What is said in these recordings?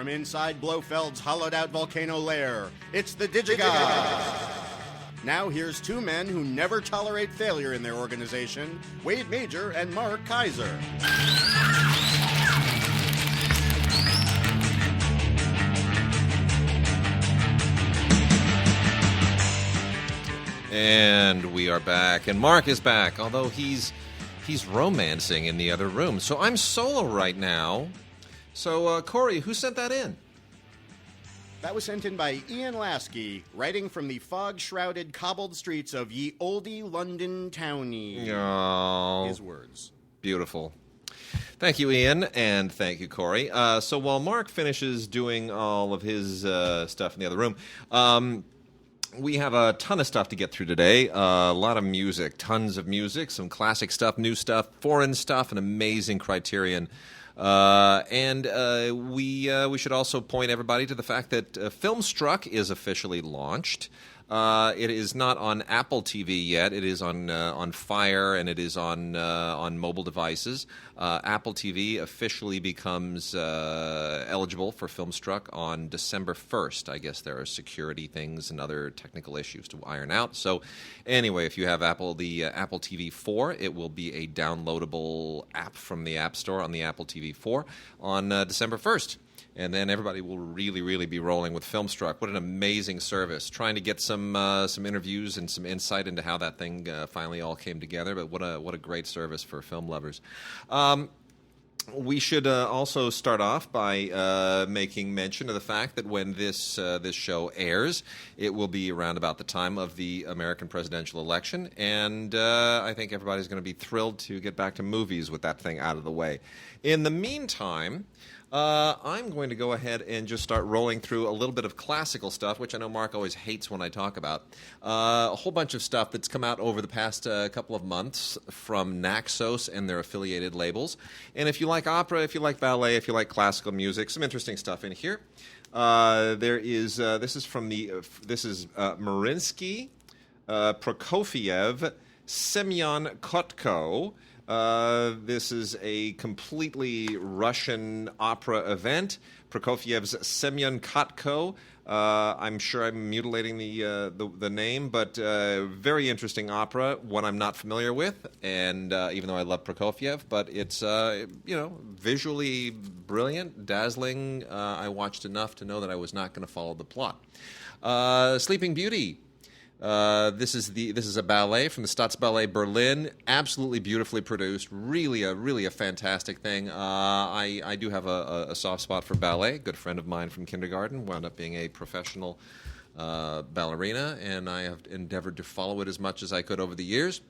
from inside Blofeld's hollowed-out volcano lair, it's the DigiGods. Now here's two men who never tolerate failure in their organization, Wade Major and Mark Kaiser. And we are back, and Mark is back, although he's romancing in the other room. So I'm solo right now. So, Corey, who sent that in? That was sent in by Ian Lasky, writing from the fog-shrouded, cobbled streets of ye olde London townie. Oh, his words. Beautiful. Thank you, Ian, and thank you, Corey. So while Mark finishes doing all of his stuff in the other room, we have a ton of stuff to get through today. A lot of music, tons of music, some classic stuff, new stuff, foreign stuff, an amazing Criterion. And we should also point everybody to the fact that Filmstruck is officially launched. It is not on Apple TV yet. It is on Fire, and it is on mobile devices. Apple TV officially becomes eligible for Filmstruck on December 1st. I guess there are security things and other technical issues to iron out. So anyway, if you have Apple TV 4, it will be a downloadable app from the App Store on the Apple TV 4 on December 1st. And then everybody will really, really be rolling with Filmstruck. What an amazing service. Trying to get some interviews and some insight into how that thing finally all came together. But what a great service for film lovers. We should also start off by making mention of the fact that when this show airs, it will be around about the time of the American presidential election. And I think everybody's going to be thrilled to get back to movies with that thing out of the way. In the meantime, I'm going to go ahead and just start rolling through a little bit of classical stuff, which I know Mark always hates when I talk about. A whole bunch of stuff that's come out over the past couple of months from Naxos and their affiliated labels. And if you like opera, if you like ballet, if you like classical music, some interesting stuff in here. This is Mariinsky, Prokofiev, Semyon Kotko. This is a completely Russian opera event. Prokofiev's Semyon Kotko. I'm sure I'm mutilating the name, but very interesting opera, one I'm not familiar with, and even though I love Prokofiev, but it's visually brilliant, dazzling. I watched enough to know that I was not going to follow the plot. Sleeping Beauty. This is a ballet from the Staatsballet Berlin. Absolutely beautifully produced. Really a fantastic thing. I do have a soft spot for ballet. A good friend of mine from kindergarten wound up being a professional ballerina, and I have endeavored to follow it as much as I could over the years.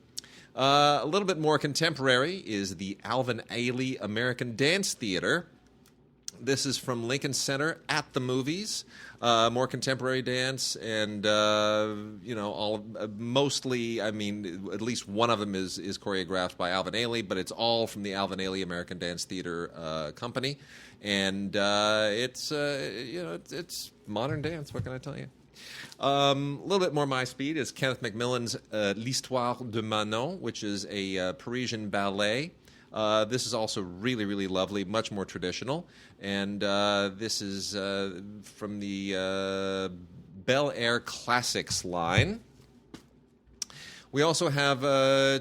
A little bit more contemporary is the Alvin Ailey American Dance Theater. This is from Lincoln Center at the movies. More contemporary dance, and mostly. I mean, at least one of them is choreographed by Alvin Ailey, but it's all from the Alvin Ailey American Dance Theater company, and it's modern dance. What can I tell you? A little bit more my speed is Kenneth Macmillan's L'Histoire de Manon, which is a Parisian ballet. This is also really, really lovely, much more traditional. And this is from the Bel Air Classics line. We also have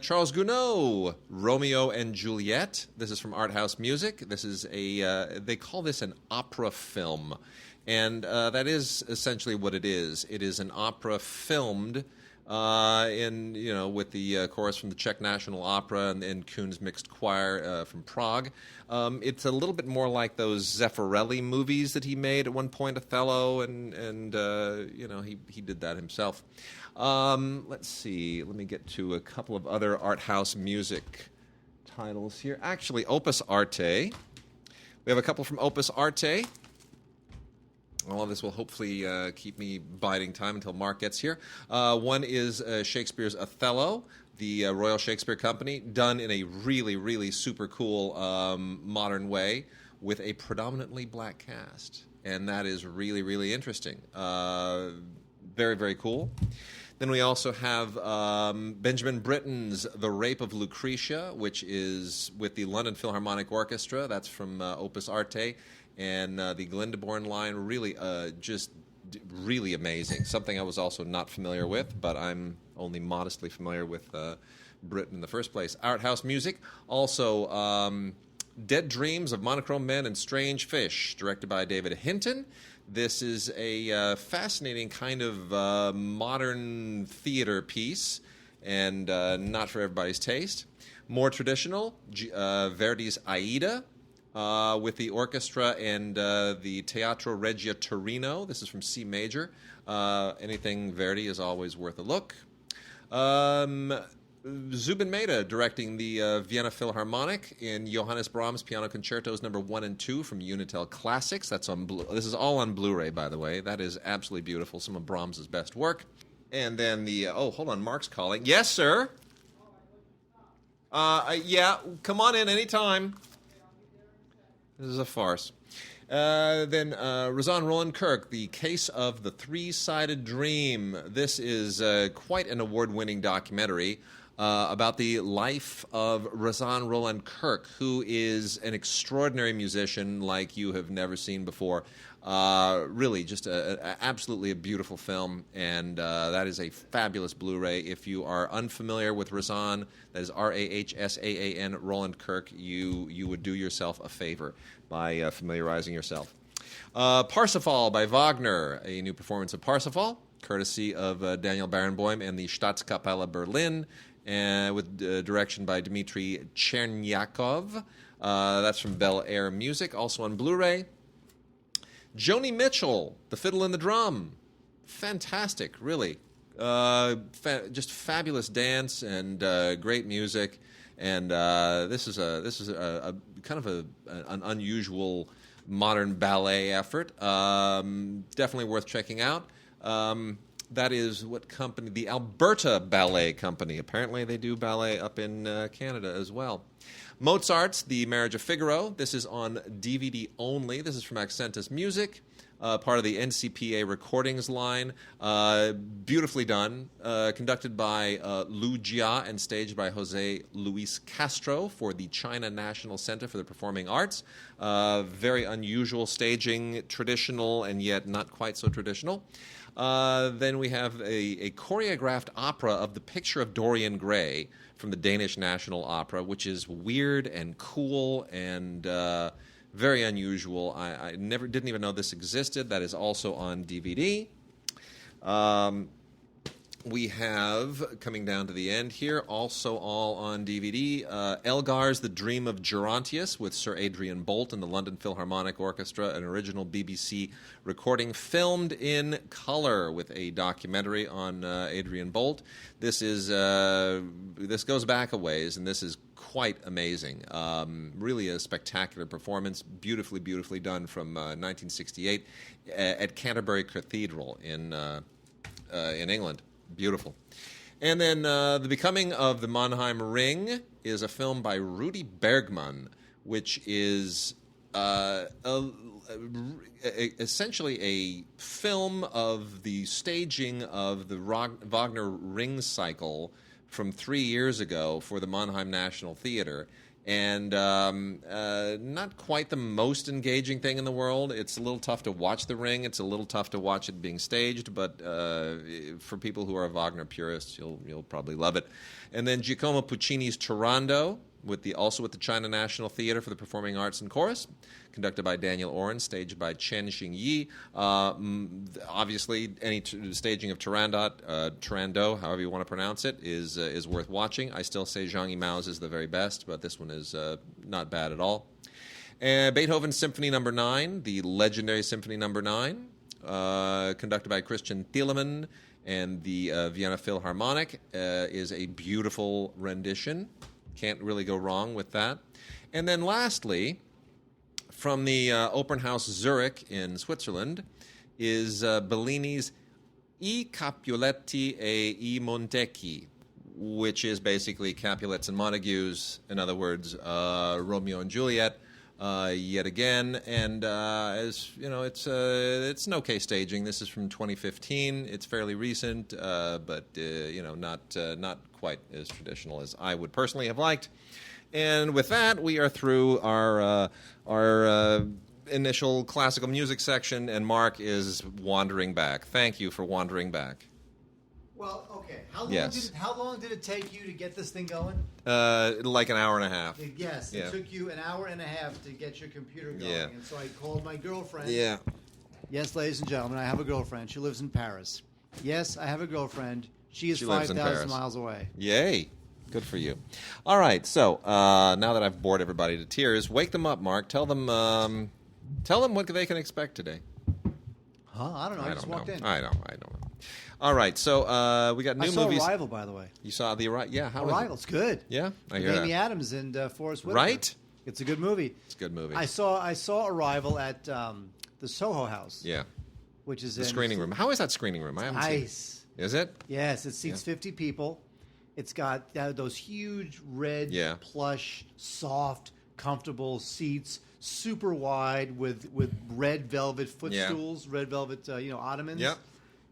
Charles Gounod, Romeo and Juliet. This is from Art House Music. This is they call this an opera film. And that is essentially what it is. It is an opera filmed with the chorus from the Czech National Opera and Kuhn's Mixed Choir from Prague. It's a little bit more like those Zeffirelli movies that he made at one point, Othello, and he did that himself. Let's see. Let me get to a couple of other art house music titles here. Actually, Opus Arte. We have a couple from Opus Arte. All of this will hopefully keep me biding time until Mark gets here. One is Shakespeare's Othello, the Royal Shakespeare Company, done in a really, really super cool modern way with a predominantly black cast. And that is really, really interesting. Very, very cool. Then we also have Benjamin Britten's The Rape of Lucretia, which is with the London Philharmonic Orchestra. That's from Opus Arte. and the Glyndebourne line really just really amazing. Something I was also not familiar with, but I'm only modestly familiar with Britain in the first place. Art house music, also Dead Dreams of Monochrome Men and Strange Fish, directed by David Hinton. This is a fascinating kind of modern theater piece, and not for everybody's taste. More traditional, Verdi's Aida, with the orchestra and the Teatro Regia Torino. This is from C major. Anything Verdi is always worth a look. Zubin Mehta directing the Vienna Philharmonic in Johannes Brahms Piano Concertos No. 1 and 2 from Unitel Classics. That's on this is all on Blu-ray, by the way. That is absolutely beautiful. Some of Brahms' best work. And then the hold on, Mark's calling. Yes, sir. Yeah, come on in anytime. This is a farce. Then Razan Roland Kirk, The Case of the Three-Sided Dream. This is quite an award-winning documentary about the life of Razan Roland Kirk, who is an extraordinary musician like you have never seen before. Really, just absolutely a beautiful film, and that is a fabulous Blu-ray. If you are unfamiliar with Razan, that is R-A-H-S-A-A-N, Roland Kirk, you would do yourself a favor by familiarizing yourself. Parsifal by Wagner, a new performance of Parsifal, courtesy of Daniel Barenboim and the Staatskapelle Berlin, with direction by Dmitry Chernyakov. That's from Bel Air Music, also on Blu-ray. Joni Mitchell, The Fiddle and the Drum. Fantastic, really. Just fabulous dance and great music. And this is a kind of an unusual modern ballet effort. Definitely worth checking out. That is what company? The Alberta Ballet Company. Apparently they do ballet up in Canada as well. Mozart's The Marriage of Figaro. This is on DVD only. This is from Accentus Music, part of the NCPA recordings line. Beautifully done. Conducted by Lu Jia and staged by Jose Luis Castro for the China National Center for the Performing Arts. Very unusual staging, traditional and yet not quite so traditional. Then we have a choreographed opera of The Picture of Dorian Gray from the Danish National Opera, which is weird and cool and very unusual. I didn't even know this existed. That is also on DVD. We have, coming down to the end here, also all on DVD, Elgar's The Dream of Gerontius with Sir Adrian Boult and the London Philharmonic Orchestra, an original BBC recording filmed in color with a documentary on Adrian Boult. This goes back a ways, and this is quite amazing. Really a spectacular performance, beautifully done from 1968 at Canterbury Cathedral in England. Beautiful. And then The Becoming of the Mannheim Ring is a film by Rudy Bergman, which is essentially a film of the staging of the Wagner Ring cycle from 3 years ago for the Mannheim National Theater. And not quite the most engaging thing in the world. It's a little tough to watch The Ring. It's a little tough to watch it being staged, but for people who are Wagner purists, you'll probably love it. And then Giacomo Puccini's Turandot, also with the China National Theater for the Performing Arts and Chorus, conducted by Daniel Oren, staged by Chen Xingyi. Obviously, any staging of Turandot, however you want to pronounce it, is worth watching. I still say Zhang Yimou's is the very best, but this one is not bad at all. Beethoven's Symphony No. 9, the legendary Symphony No. 9, conducted by Christian Thielemann and the Vienna Philharmonic, is a beautiful rendition. Can't really go wrong with that. And then lastly, from the Opernhaus Zurich in Switzerland, is Bellini's I Capuletti e I Montecchi, which is basically Capulets and Montagues, in other words, Romeo and Juliet, yet again. And as you know, it's an okay staging. This is from 2015. It's fairly recent, but not quite as traditional as I would personally have liked. And with that, we are through our initial classical music section, and Mark is wandering back. Thank you for wandering back. Well, okay. How long did it take you to get this thing going? Like an hour and a half. Yes, Yeah. it took you an hour and a half to get your computer going. Yeah. And so I called my girlfriend. Yeah. Yes, ladies and gentlemen, I have a girlfriend. She lives in Paris. Yes, I have a girlfriend. She is She lives in 5,000 Paris. miles away. Yay. Good for you. All right, so now that I've bored everybody to tears, wake them up, Mark. Tell them what they can expect today. Huh? I don't know. I just walked in. I don't know. All right, so we got new movies. I saw Arrival, by the way. You saw the Arrival? Yeah, how was it? Arrival's good. Yeah, I With hear Amy that. Adams and Forrest Whitaker. Right? It's a good movie. It's a good movie. I saw Arrival at the Soho House. Yeah, Which is the screening room. How is that screening room? I haven't seen it. Nice. Is it? Yes, it seats 50 people. It's got those huge red, plush, soft, comfortable seats, super wide with red velvet footstools, red velvet ottomans. Yep.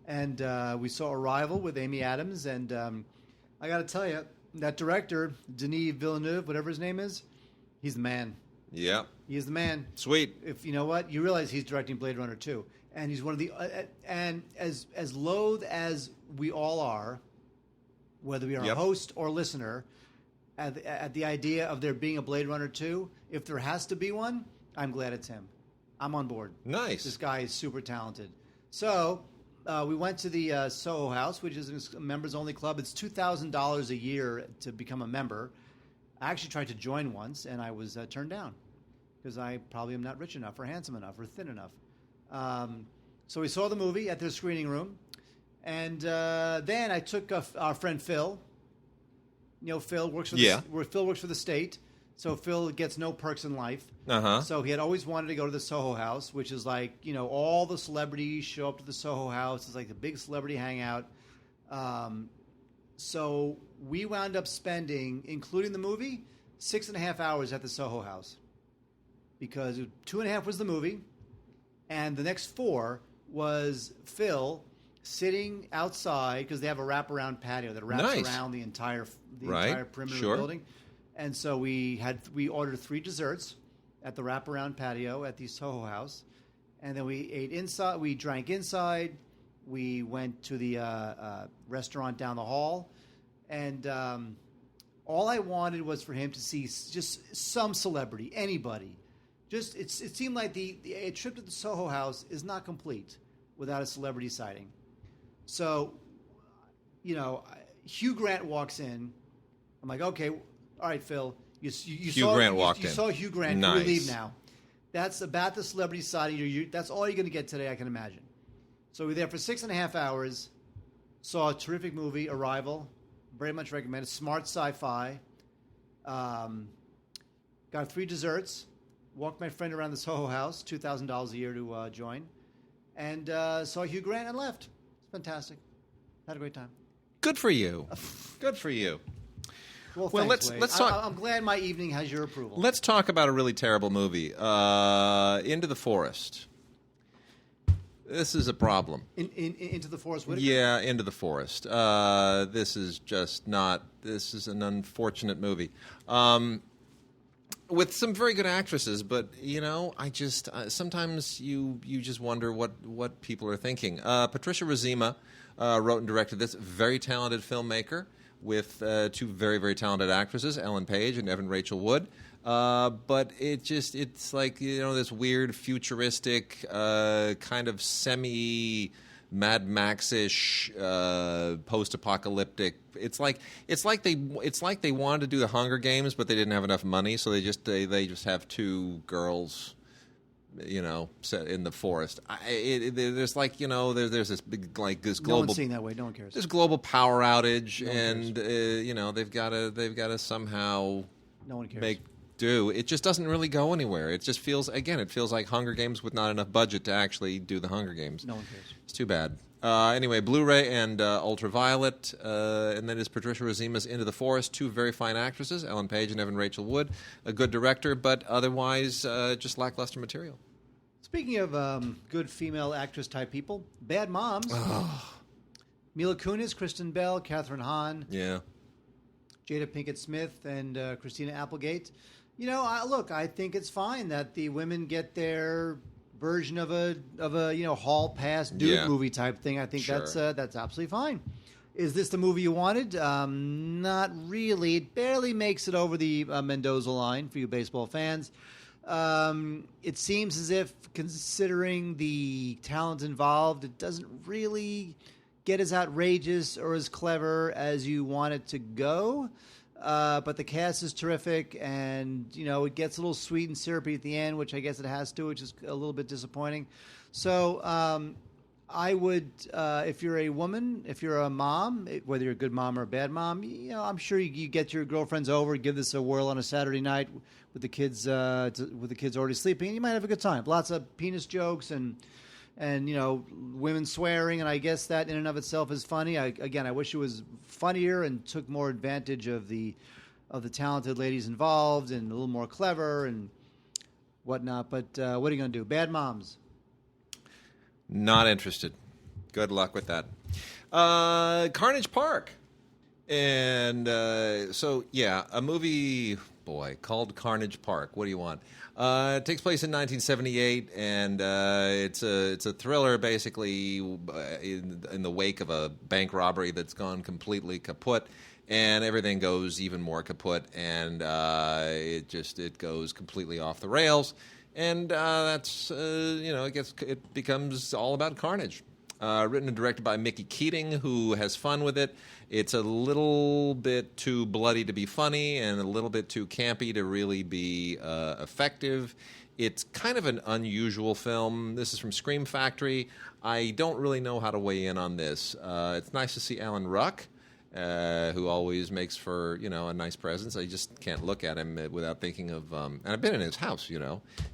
And we saw Arrival with Amy Adams, and I got to tell you, that director, Denis Villeneuve, whatever his name is, he's the man. Yeah. He is the man. Sweet. If you know what, you realize he's directing Blade Runner 2, and he's one of the and as loath as we all are, whether we are a host or listener, at the idea of there being a Blade Runner 2, if there has to be one, I'm glad it's him. I'm on board. Nice. This guy is super talented. So we went to the Soho House, which is a members-only club. It's $2,000 a year to become a member. I actually tried to join once, and I was turned down because I probably am not rich enough or handsome enough or thin enough. So we saw the movie at their screening room. And then I took our friend Phil. You know, Phil works for Phil works for the state, so Phil gets no perks in life. Uh-huh. So he had always wanted to go to the Soho House, which is like, all the celebrities show up to the Soho House. It's like the big celebrity hangout. So we wound up spending, including the movie, 6.5 hours at the Soho House. Because 2.5 was the movie, and the next 4 was Phil sitting outside because they have a wraparound patio that wraps around the entire perimeter of the building. And so we ordered 3 desserts at the wraparound patio at the Soho House, and then we ate inside. We drank inside. We went to the restaurant down the hall, and all I wanted was for him to see just some celebrity, anybody. Just it seemed like a trip to the Soho House is not complete without a celebrity sighting. So, Hugh Grant walks in. I'm like, okay, all right, Phil. You saw Hugh Grant. Nice. You leave now. That's about the celebrity sighting. That's all you're going to get today, I can imagine. So we were there for 6.5 hours. Saw a terrific movie, Arrival. Very much recommended. Smart sci-fi. Got 3 desserts. Walked my friend around the Soho House, $2,000 a year to join. And saw Hugh Grant and left. It's fantastic. Had a great time. Good for you. Good for you. Well, thanks, thanks, let's talk. I'm glad my evening has your approval. Let's talk about a really terrible movie, Into the Forest. This is a problem. Into the Forest Whitaker? Yeah, Into the Forest. This is just not. This is an unfortunate movie. With some very good actresses, but I just sometimes you just wonder what people are thinking. Patricia Rozema wrote and directed this. Very talented filmmaker with 2 very, very talented actresses, Ellen Page and Evan Rachel Wood. But it's like this weird futuristic kind of semi Mad Max-ish post-apocalyptic. It's like they wanted to do the Hunger Games, but they didn't have enough money, so they just have 2 girls, set in the forest. There's this big this global. No one's seeing that way. No one cares. This global power outage, and they've got to somehow no one cares. make do. It just doesn't really go anywhere. It just feels like Hunger Games with not enough budget to actually do the Hunger Games. No one cares. It's too bad. Anyway, Blu-ray and Ultraviolet, and then is Patricia Rozema's Into the Forest. 2 very fine actresses, Ellen Page and Evan Rachel Wood. A good director, but otherwise just lackluster material. Speaking of good female actress-type people, Bad Moms. Mila Kunis, Kristen Bell, Katherine Hahn. Yeah. Jada Pinkett Smith and Christina Applegate. I think it's fine that the women get their version of a hall pass dude movie type thing. I think that's absolutely fine. Is this the movie you wanted? Not really. It barely makes it over the Mendoza line for you baseball fans. It seems as if, considering the talent involved, it doesn't really get as outrageous or as clever as you want it to go. But the cast is terrific, and it gets a little sweet and syrupy at the end, which I guess it has to, which is a little bit disappointing. So I would, if you're a woman, if you're a mom, whether you're a good mom or a bad mom, I'm sure you get your girlfriends over, give this a whirl on a Saturday night with the kids already sleeping, and you might have a good time. Lots of penis jokes and women swearing, and I guess that in and of itself is funny. I wish it was funnier and took more advantage of the talented ladies involved and a little more clever and whatnot. But what are you going to do? Bad moms. Not interested. Good luck with that. Carnage Park. And a movie, called Carnage Park. What do you want? It takes place in 1978, and it's a thriller, basically, in the wake of a bank robbery that's gone completely kaput, and everything goes even more kaput, and it goes completely off the rails. And it becomes all about carnage. Written and directed by Mickey Keating, who has fun with it. It's a little bit too bloody to be funny and a little bit too campy to really be effective. It's kind of an unusual film. This is from Scream Factory. I don't really know how to weigh in on this. It's nice to see Alan Ruck, who always makes for a nice presence. I just can't look at him without thinking of and I've been in his house.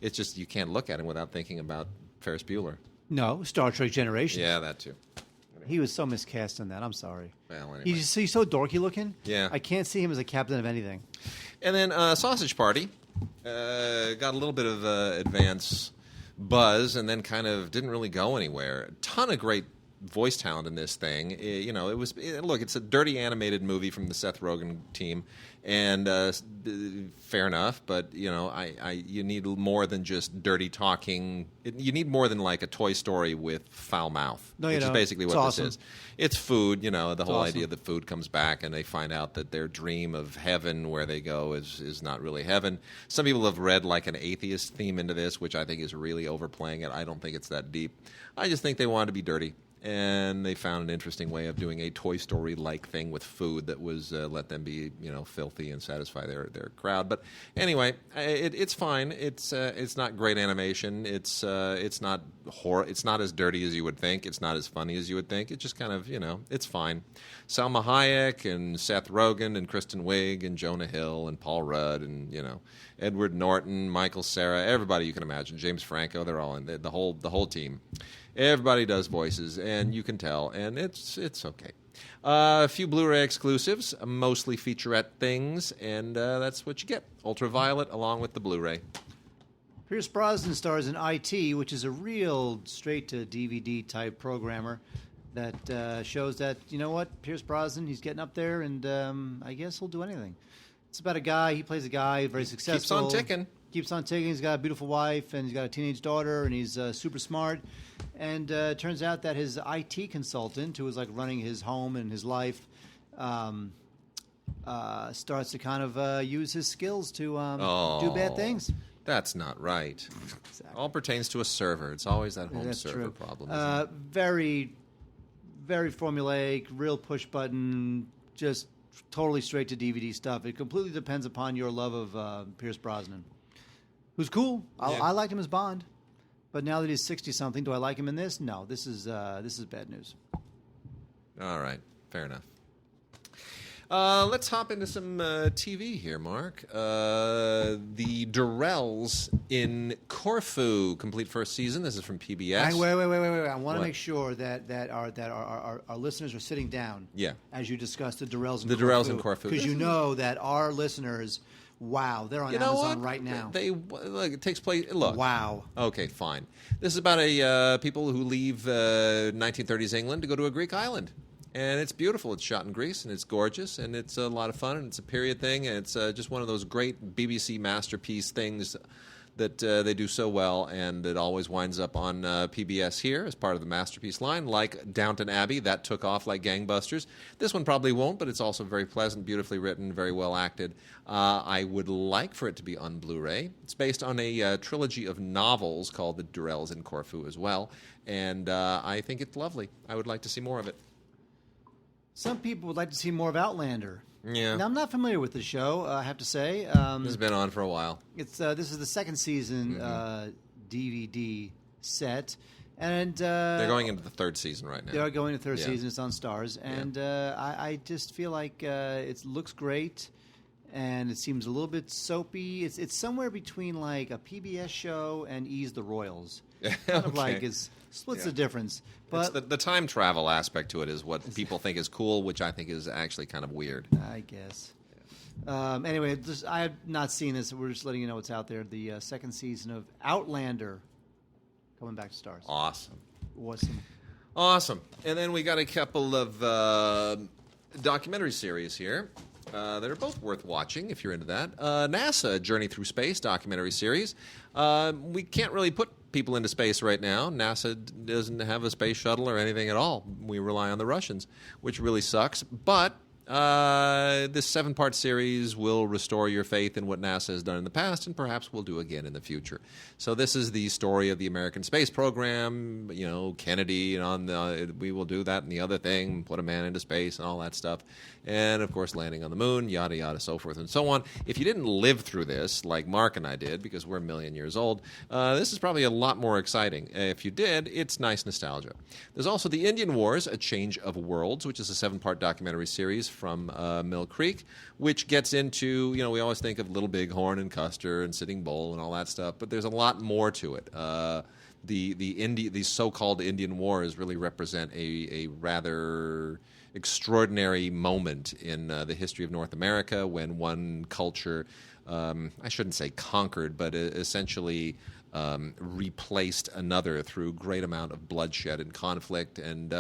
It's just you can't look at him without thinking about Ferris Bueller. No, Star Trek Generations. Yeah, that too. He was so miscast in that. I'm sorry. Well, anyway. He's so dorky looking. Yeah. I can't see him as a captain of anything. And then Sausage Party got a little bit of advance buzz and then kind of didn't really go anywhere. A ton of great voice talent in this thing. It's a dirty animated movie from the Seth Rogen team, and fair enough. But you need more than just dirty talking. You need more than like a Toy Story with foul mouth, which is basically what this is. It's food. The whole idea that food comes back, and they find out that their dream of heaven, where they go, is not really heaven. Some people have read like an atheist theme into this, which I think is really overplaying it. I don't think it's that deep. I just think they wanted to be dirty. And they found an interesting way of doing a Toy Story-like thing with food that was let them be, filthy and satisfy their crowd. But anyway, it's fine. It's not great animation. It's not horror. It's not as dirty as you would think. It's not as funny as you would think. It's just kind of it's fine. Salma Hayek and Seth Rogen and Kristen Wiig and Jonah Hill and Paul Rudd and Edward Norton, Michael Cera, everybody you can imagine. James Franco. They're all in the whole team. Everybody does voices, and you can tell, and it's okay. A few Blu-ray exclusives, mostly featurette things, and that's what you get. Ultraviolet along with the Blu-ray. Pierce Brosnan stars in IT, which is a real straight-to-DVD type programmer that shows that, Pierce Brosnan, he's getting up there, and I guess he'll do anything. It's about a guy, he plays a guy, very successful. Keeps on ticking. He's got a beautiful wife, and he's got a teenage daughter, and he's super smart. And it turns out that his IT consultant, who was like running his home and his life, starts to kind of use his skills to do bad things. That's not right. Exactly. All pertains to a server. It's always that home server problem. Isn't it? Very, very formulaic, real push button, just totally straight to DVD stuff. It completely depends upon your love of Pierce Brosnan. Who's cool. I liked him as Bond. But now that he's 60-something, do I like him in this? No, this is bad news. All right. Fair enough. Let's hop into some TV here, Mark. The Durrells in Corfu, complete first season. This is from PBS. Wait. I want to make sure that our listeners are sitting down as you discuss the Durrells in Corfu. The Durrells in Corfu. Because you know that our listeners... Wow, they're on Amazon right now. It takes place. Look, wow. Okay, fine. This is about a people who leave 1930s England to go to a Greek island, And it's beautiful. It's shot in Greece, and it's gorgeous, and it's a lot of fun, and it's a period thing, and it's just one of those great BBC masterpiece things that they do so well, and it always winds up on PBS here as part of the masterpiece line, like Downton Abbey. That took off like gangbusters. This one probably won't, but it's also very pleasant, beautifully written, very well acted. I would like for it to be on Blu-ray. It's based on a trilogy of novels called The Durrells in Corfu as well, and I think it's lovely. I would like to see more of it. Some people would like to see more of Outlander. Yeah. Now, I'm not familiar with the show, I have to say. This has been on for a while. This is the second season DVD set. And they're going into the third season right now. They are going to the third season. It's on Stars. And I just feel like it looks great. And it seems a little bit soapy. It's somewhere between like a PBS show and Ease the Royals. Kind of like it splits the difference. But it's the time travel aspect to it is what people think is cool, which I think is actually kind of weird. I guess. Anyway, I have not seen this. We're just letting you know what's out there. The second season of Outlander coming back to Stars. Awesome. And then we got a couple of documentary series here that are both worth watching if you're into that. NASA Journey Through Space documentary series. We can't really put people into space right now. NASA doesn't have a space shuttle or anything at all. We rely on the Russians, which really sucks. But this 7-part series will restore your faith in what NASA has done in the past and perhaps will do again in the future. So this is the story of the American space program, Kennedy, and we will do that and the other thing, put a man into space and all that stuff. And, of course, landing on the moon, yada, yada, so forth and so on. If you didn't live through this, like Mark and I did, because we're a million years old, this is probably a lot more exciting. If you did, it's nice nostalgia. There's also The Indian Wars, A Change of Worlds, which is a 7-part documentary series from Mill Creek, which gets into, we always think of Little Bighorn and Custer and Sitting Bull and all that stuff, but there's a lot more to it. The so-called Indian Wars really represent a rather extraordinary moment in the history of North America when one culture, I shouldn't say conquered, but essentially replaced another through great amount of bloodshed and conflict. And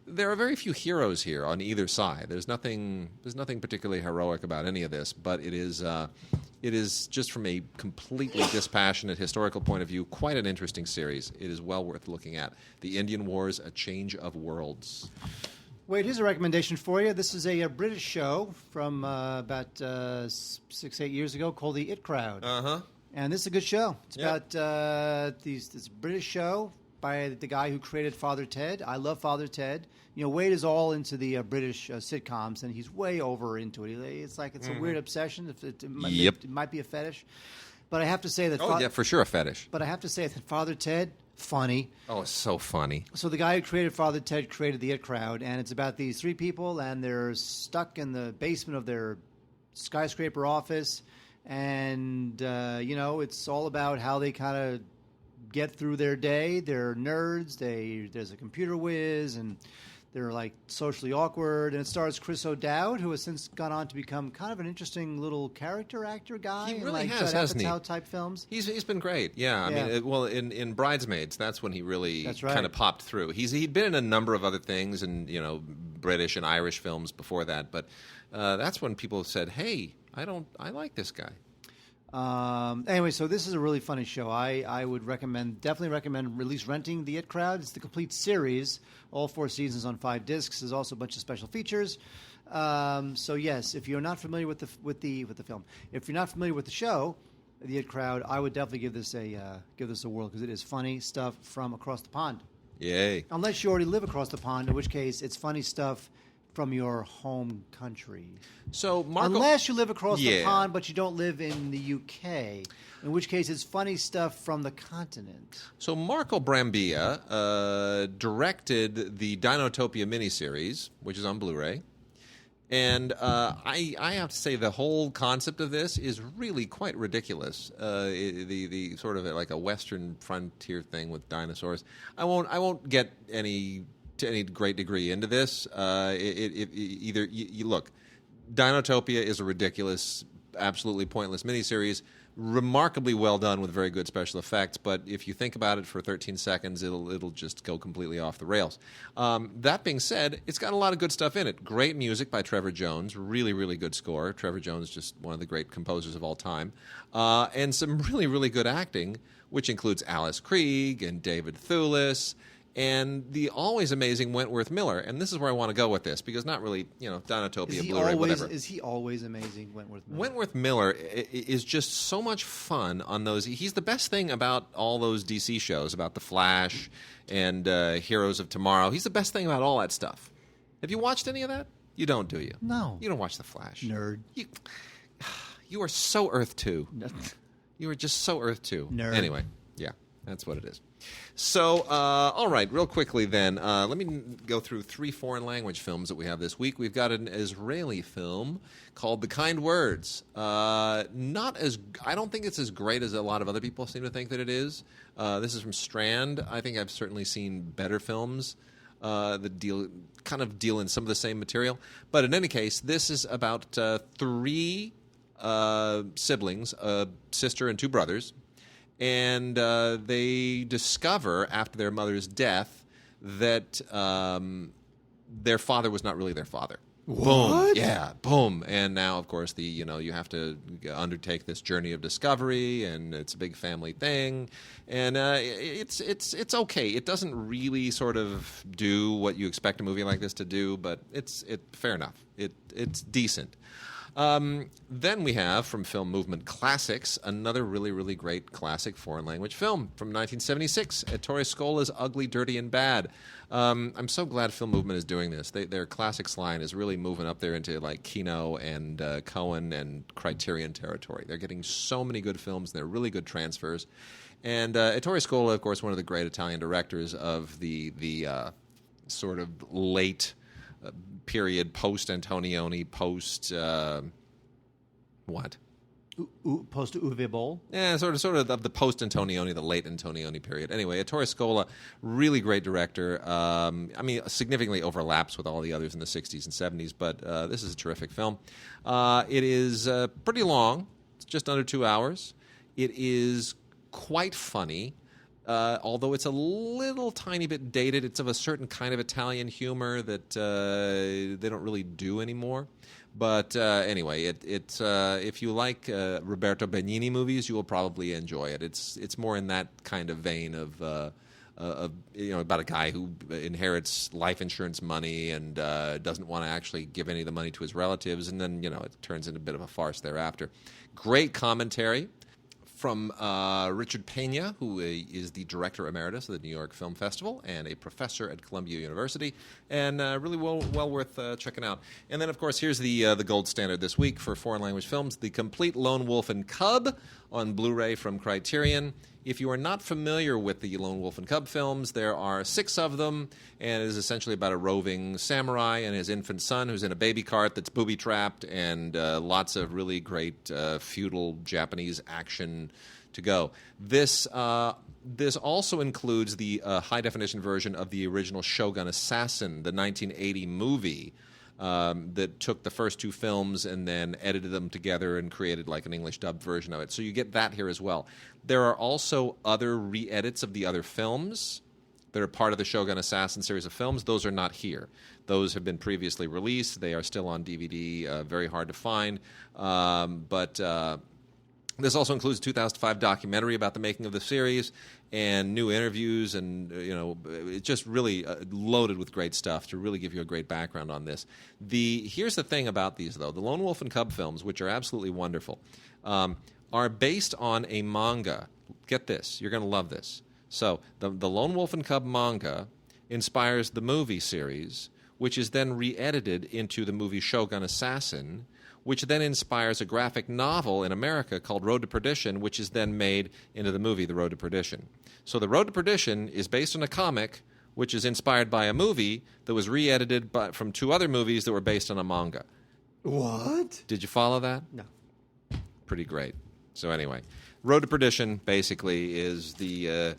there are very few heroes here on either side. There's nothing particularly heroic about any of this, but it is just from a completely dispassionate historical point of view quite an interesting series. It is well worth looking at. The Indian Wars: A Change of Worlds. Wait, here's a recommendation for you. This is a British show from about 6-8 years ago called The It Crowd. Uh-huh. And this is a good show. It's about this British show by the guy who created Father Ted. I love Father Ted. Wade is all into the British sitcoms, and he's way over into it. It's like it's a weird obsession. It might be a fetish. But I have to say that... yeah, for sure a fetish. But I have to say that Father Ted... funny. Oh, it's so funny. So the guy who created Father Ted created The It Crowd, and it's about these 3 people, and they're stuck in the basement of their skyscraper office, and, it's all about how they kind of get through their day. They're nerds. There's a computer whiz, and they're, like, socially awkward. And it stars Chris O'Dowd, who has since gone on to become kind of an interesting little character actor guy. He really in, has, hasn't he? Type films. He's been great. Yeah, I mean, in Bridesmaids, that's when he really kind of popped through. He'd been in a number of other things, and British and Irish films before that, but that's when people said, "Hey, I like this guy." Anyway, so this is a really funny show. I would definitely recommend at least renting The It Crowd. It's the complete series, all 4 seasons on 5 discs. There's also a bunch of special features. So yes, if you're not familiar with the film, if you're not familiar with the show, The It Crowd, I would definitely give this a whirl because it is funny stuff from across the pond. Yay! Unless you already live across the pond, in which case it's funny stuff from your home country. So, Marco, unless you live across the pond, but you don't live in the UK, in which case it's funny stuff from the continent. So Marco Brambilla directed the Dinotopia miniseries, which is on Blu-ray. And I have to say the whole concept of this is really quite ridiculous. The sort of like a Western frontier thing with dinosaurs. I won't get to any great degree into this. Look, Dinotopia is a ridiculous absolutely pointless miniseries. Remarkably well done with very good special effects, but if you think about it for 13 seconds, it'll just go completely off the rails. That being said, it's got a lot of good stuff in it. Great music by Trevor Jones, really, really good score. Trevor Jones, just one of the great composers of all time. And some really, really good acting, which includes Alice Krieg and David Thewlis, and the always amazing Wentworth Miller. And this is where I want to go with this, because not really, Dinotopia, Blu-ray, whatever. Is he always amazing, Wentworth Miller? Wentworth Miller is just so much fun on those. He's the best thing about all those DC shows, about The Flash and Heroes of Tomorrow. He's the best thing about all that stuff. Have you watched any of that? You don't, do you? No. You don't watch The Flash. Nerd. You are so Earth 2. You are just so Earth 2. Nerd. Anyway, yeah, that's what it is. So, all right, real quickly then, let me go through 3 foreign language films that we have this week. We've got an Israeli film called The Kind Words. I don't think it's as great as a lot of other people seem to think that it is. This is from Strand. I think I've certainly seen better films that deal in some of the same material. But in any case, this is about 3 siblings, a sister and 2 brothers. And they discover after their mother's death that their father was not really their father. What? Boom. Yeah, boom. And now, of course, you have to undertake this journey of discovery, and it's a big family thing. And it's okay. It doesn't really sort of do what you expect a movie like this to do, but it's fair enough. It's decent. Then we have, from Film Movement Classics, another really, really great classic foreign language film from 1976, Ettore Scola's Ugly, Dirty, and Bad. I'm so glad Film Movement is doing this. Their classics line is really moving up there into like Kino and Cohen and Criterion territory. They're getting so many good films. They're really good transfers. And Ettore Scola, of course, one of the great Italian directors of the sort of late period, post-Antonioni, what? Post-Uwe Boll? Yeah, sort of the post-Antonioni, the late Antonioni period. Anyway, Ettore Scola, really great director. Significantly overlaps with all the others in the 60s and 70s, but this is a terrific film. It is pretty long. It's just under 2 hours. It is quite funny. Although it's a little tiny bit dated, it's of a certain kind of Italian humor that they don't really do anymore. But anyway, if you like Roberto Benigni movies, you will probably enjoy it. It's more in that kind of vein of about a guy who inherits life insurance money and doesn't want to actually give any of the money to his relatives, and then it turns into a bit of a farce thereafter. Great commentary from Richard Pena, who is the director emeritus of the New York Film Festival and a professor at Columbia University, and really well worth checking out. And then, of course, here's the gold standard this week for foreign language films, The Complete Lone Wolf and Cub on Blu-ray from Criterion. If you are not familiar with the Lone Wolf and Cub films, there are 6 of them, and it is essentially about a roving samurai and his infant son who's in a baby cart that's booby-trapped, and lots of really great feudal Japanese action to go. This also includes the high-definition version of the original Shogun Assassin, the 1980 movie, that took the first 2 films and then edited them together and created like an English dubbed version of it. So you get that here as well. There are also other re-edits of the other films that are part of the Shogun Assassin series of films. Those are not here. Those have been previously released. They are still on DVD, very hard to find. But this also includes a 2005 documentary about the making of the series and new interviews, and it's just really loaded with great stuff to really give you a great background on this. Here's the thing about these, though. The Lone Wolf and Cub films, which are absolutely wonderful, are based on a manga. Get this. You're going to love this. So the Lone Wolf and Cub manga inspires the movie series, which is then re-edited into the movie Shogun Assassin, which then inspires a graphic novel in America called Road to Perdition, which is then made into the movie The Road to Perdition. So The Road to Perdition is based on a comic which is inspired by a movie that was re-edited from 2 other movies that were based on a manga. What? Did you follow that? No. Pretty great. So anyway, Road to Perdition basically is the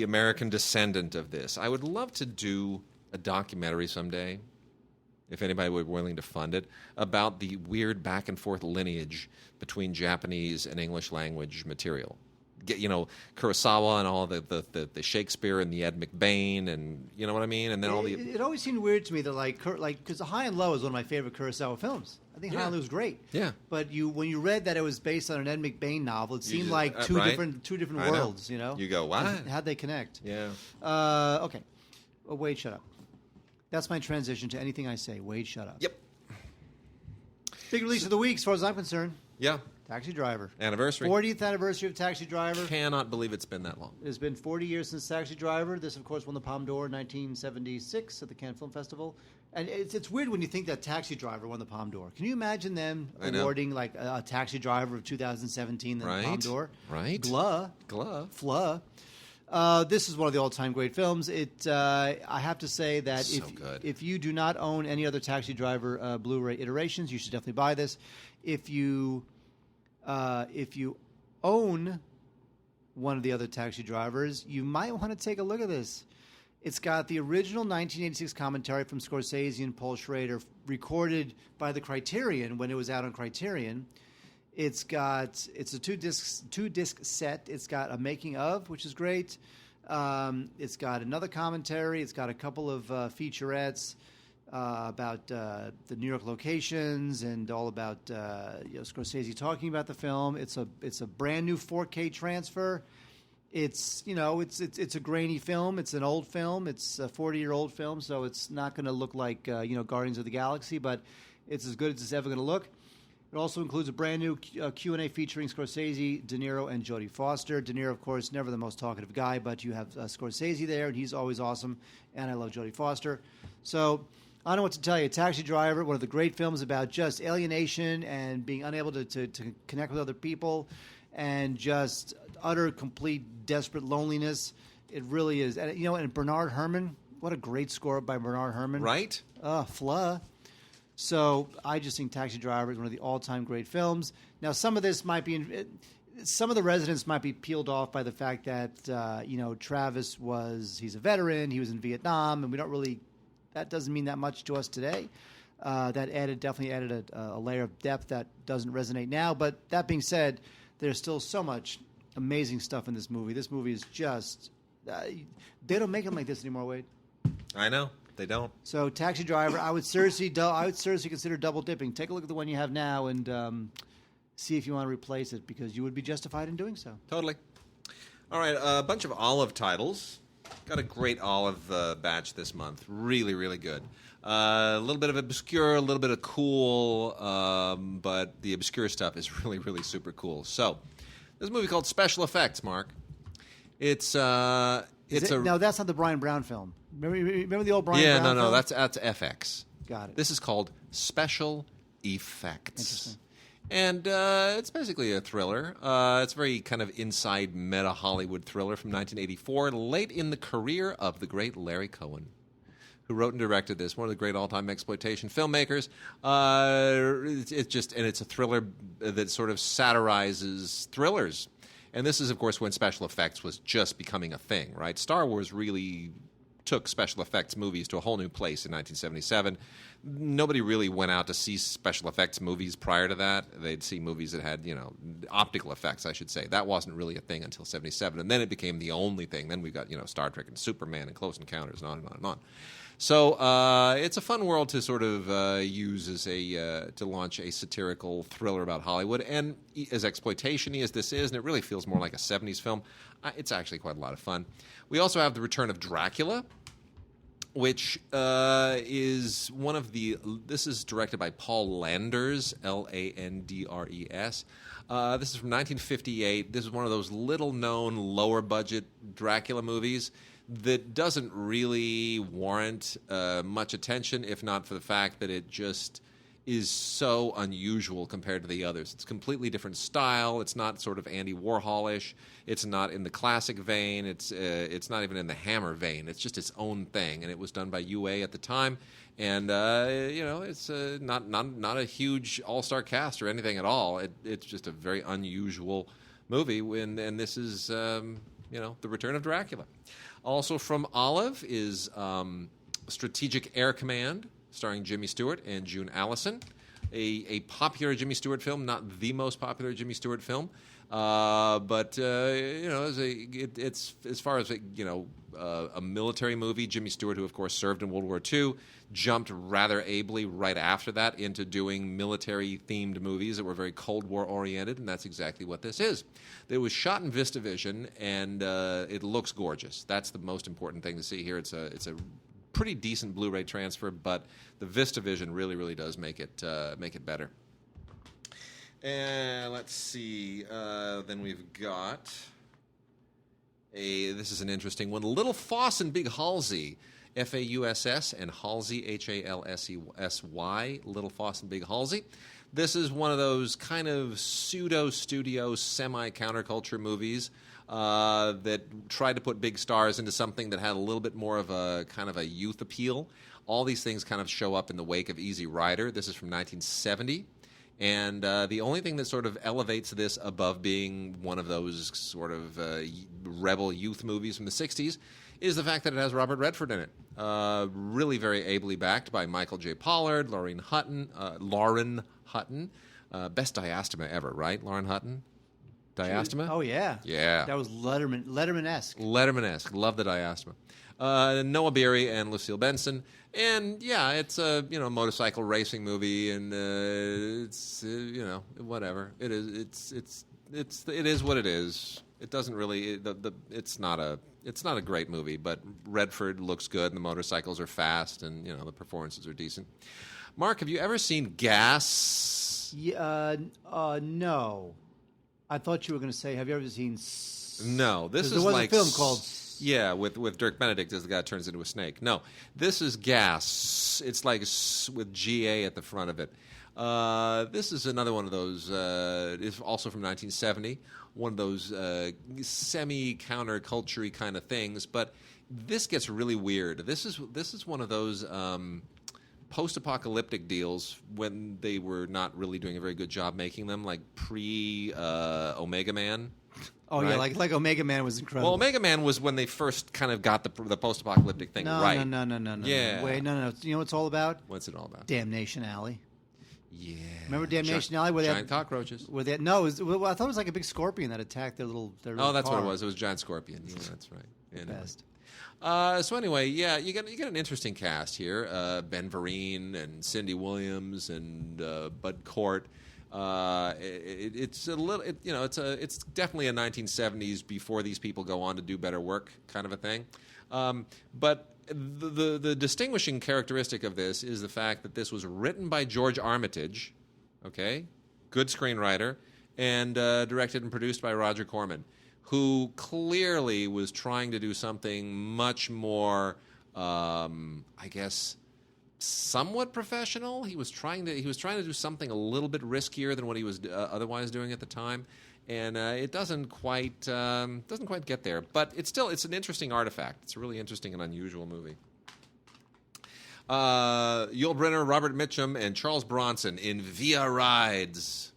American descendant of this. I would love to do a documentary someday if anybody were willing to fund it, about the weird back and forth lineage between Japanese and English language material. Kurosawa and all the Shakespeare and the Ed McBain, and you know what I mean? And then It always seemed weird to me that because High and Low is one of my favorite Kurosawa films. I think High and Low is great. Yeah. But when you read that it was based on an Ed McBain novel, it seemed like two different worlds. You go, what? How'd they connect? Yeah. Okay. Oh, Wade, shut up. That's my transition to anything I say. Wade, shut up. Yep. Big release of the week, as far as I'm concerned. Yeah. Taxi Driver. Anniversary. 40th anniversary of Taxi Driver. Cannot believe it's been that long. It's been 40 years since Taxi Driver. This, of course, won the Palme d'Or in 1976 at the Cannes Film Festival. And it's weird when you think that Taxi Driver won the Palme d'Or. Can you imagine them awarding like a Taxi Driver of 2017 the Palme d'Or? Right. Glah. Fla. This is one of the all-time great films. I have to say that if you do not own any other Taxi Driver Blu-ray iterations, you should definitely buy this. If you own one of the other Taxi Drivers, you might want to take a look at this. It's got the original 1986 commentary from Scorsese and Paul Schrader, recorded by the Criterion when it was out on Criterion. It's a two-disc set. It's got a making of, which is great. It's got another commentary. It's got a couple of featurettes about the New York locations and all about Scorsese talking about the film. It's a brand new 4K transfer. It's a grainy film. It's an old film. It's a 40-year-old film, so it's not going to look like Guardians of the Galaxy, but it's as good as it's ever going to look. It also includes a brand new Q&A featuring Scorsese, De Niro, and Jodie Foster. De Niro, of course, never the most talkative guy, but you have Scorsese there, and he's always awesome, and I love Jodie Foster. So I don't know what to tell you. Taxi Driver, one of the great films about just alienation and being unable to connect with other people and just utter, complete, desperate loneliness. It really is. And Bernard Herrmann, what a great score by Bernard Herrmann. Right? Fla. So I just think Taxi Driver is one of the all-time great films. Now, some of this might be, some of the residents might be peeled off by the fact that Travis he's a veteran, he was in Vietnam, and we don't really. That doesn't mean that much to us today. That definitely added a layer of depth that doesn't resonate now. But that being said, there's still so much amazing stuff in this movie. This movie is just they don't make them like this anymore, Wade. I know. They don't. So, Taxi Driver, I would seriously consider double dipping. Take a look at the one you have now and see if you want to replace it, because you would be justified in doing so. Totally. All right, a bunch of Olive titles. Got a great Olive batch this month. Really, really good. A little bit of obscure, a little bit of cool, but the obscure stuff is really, really super cool. So, there's a movie called Special Effects, Mark. No, that's not the Brian Brown film. Remember the old Brian Brown film? No, that's FX. Got it. This is called Special Effects. Interesting. And it's basically a thriller. It's a very kind of inside meta Hollywood thriller from 1984, late in the career of the great Larry Cohen, who wrote and directed this, one of the great all-time exploitation filmmakers. It's a thriller that sort of satirizes thrillers. And this is, of course, when special effects was just becoming a thing, right? Star Wars really took special effects movies to a whole new place in 1977. Nobody really went out to see special effects movies prior to that. They'd see movies that had, optical effects, I should say. That wasn't really a thing until 77, and then it became the only thing. Then we got, Star Trek and Superman and Close Encounters and on and on and on. So it's a fun world to sort of use as to launch a satirical thriller about Hollywood. And as exploitation-y as this is, and it really feels more like a 70s film, it's actually quite a lot of fun. We also have The Return of Dracula, which is one of the... This is directed by Paul Landers, Landres. This is from 1958. This is one of those little-known, lower-budget Dracula movies that doesn't really warrant much attention, if not for the fact that it just is so unusual compared to the others. It's a completely different style. It's not sort of Andy Warhol-ish. It's not in the classic vein. It's not even in the Hammer vein. It's just its own thing, and it was done by UA at the time. And it's not a huge all-star cast or anything at all. It's just a very unusual movie. And this is The Return of Dracula. Also from Olive is Strategic Air Command. starring Jimmy Stewart and June Allison. A popular Jimmy Stewart film, not the most popular Jimmy Stewart film, but it's as far as a military movie. Jimmy Stewart, who of course served in World War II, jumped rather ably right after that into doing military-themed movies that were very Cold War oriented, and that's exactly what this is. It was shot in VistaVision, and it looks gorgeous. That's the most important thing to see here. It's a pretty decent Blu-ray transfer, but the VistaVision really does make it better. And let's see. Then we've got this is an interesting one. Little Foss and Big Halsey, Fauss and Halsey, Halsey. Little Foss and Big Halsey. This is one of those kind of pseudo-studio, semi-counterculture movies that tried to put big stars into something that had a little bit more of a kind of a youth appeal. All these things kind of show up in the wake of Easy Rider. This is from 1970. And the only thing that sort of elevates this above being one of those sort of rebel youth movies from the 60s is the fact that it has Robert Redford in it. Really very ably backed by Michael J. Pollard, Lauren Hutton. Best diastema ever, right? Lauren Hutton? Diastema? Oh, yeah. Yeah. That was Letterman-esque. Letterman-esque. Love the diastema. Noah Beery and Lucille Benson. And, yeah, it's a motorcycle racing movie, and it's whatever. It is. It is what it is. It doesn't really. It's not a great movie, but Redford looks good, and the motorcycles are fast, and the performances are decent. Mark, have you ever seen Gas? Yeah, no. I thought you were going to say, have you ever seen... No, this is there was like... a film called... Yeah, with Dirk Benedict as the guy who turns into a snake. No, this is Gas. It's like with G-A at the front of it. This is another one of those, it's also from 1970, one of those semi-counterculture-y kind of things, but this gets really weird. This is one of those post-apocalyptic deals when they were not really doing a very good job making them, like pre-Omega Man. Oh, right? Yeah, like Omega Man was incredible. Well, Omega Man was when they first kind of got the post-apocalyptic thing right. No. Yeah. Wait, no. You know what it's all about? What's it all about? Damnation Alley. Yeah. Remember Damnation Alley? Where giant cockroaches. I thought it was like a big scorpion that attacked their little Oh, that's car. what it was. It was a giant scorpion. Yeah, that's right. Anyway. Best. So anyway, yeah, you get an interesting cast here. Ben Vereen and Cindy Williams and Bud Cort. It's a little, it's definitely a 1970s before these people go on to do better work kind of a thing. But the distinguishing characteristic of this is the fact that this was written by George Armitage, okay, good screenwriter, and directed and produced by Roger Corman, who clearly was trying to do something much more, I guess, somewhat professional. He was trying to do something a little bit riskier than what he was otherwise doing at the time, and it doesn't quite get there. But it's an interesting artifact. It's a really interesting and unusual movie. Yul Brynner, Robert Mitchum, and Charles Bronson in Via Rides.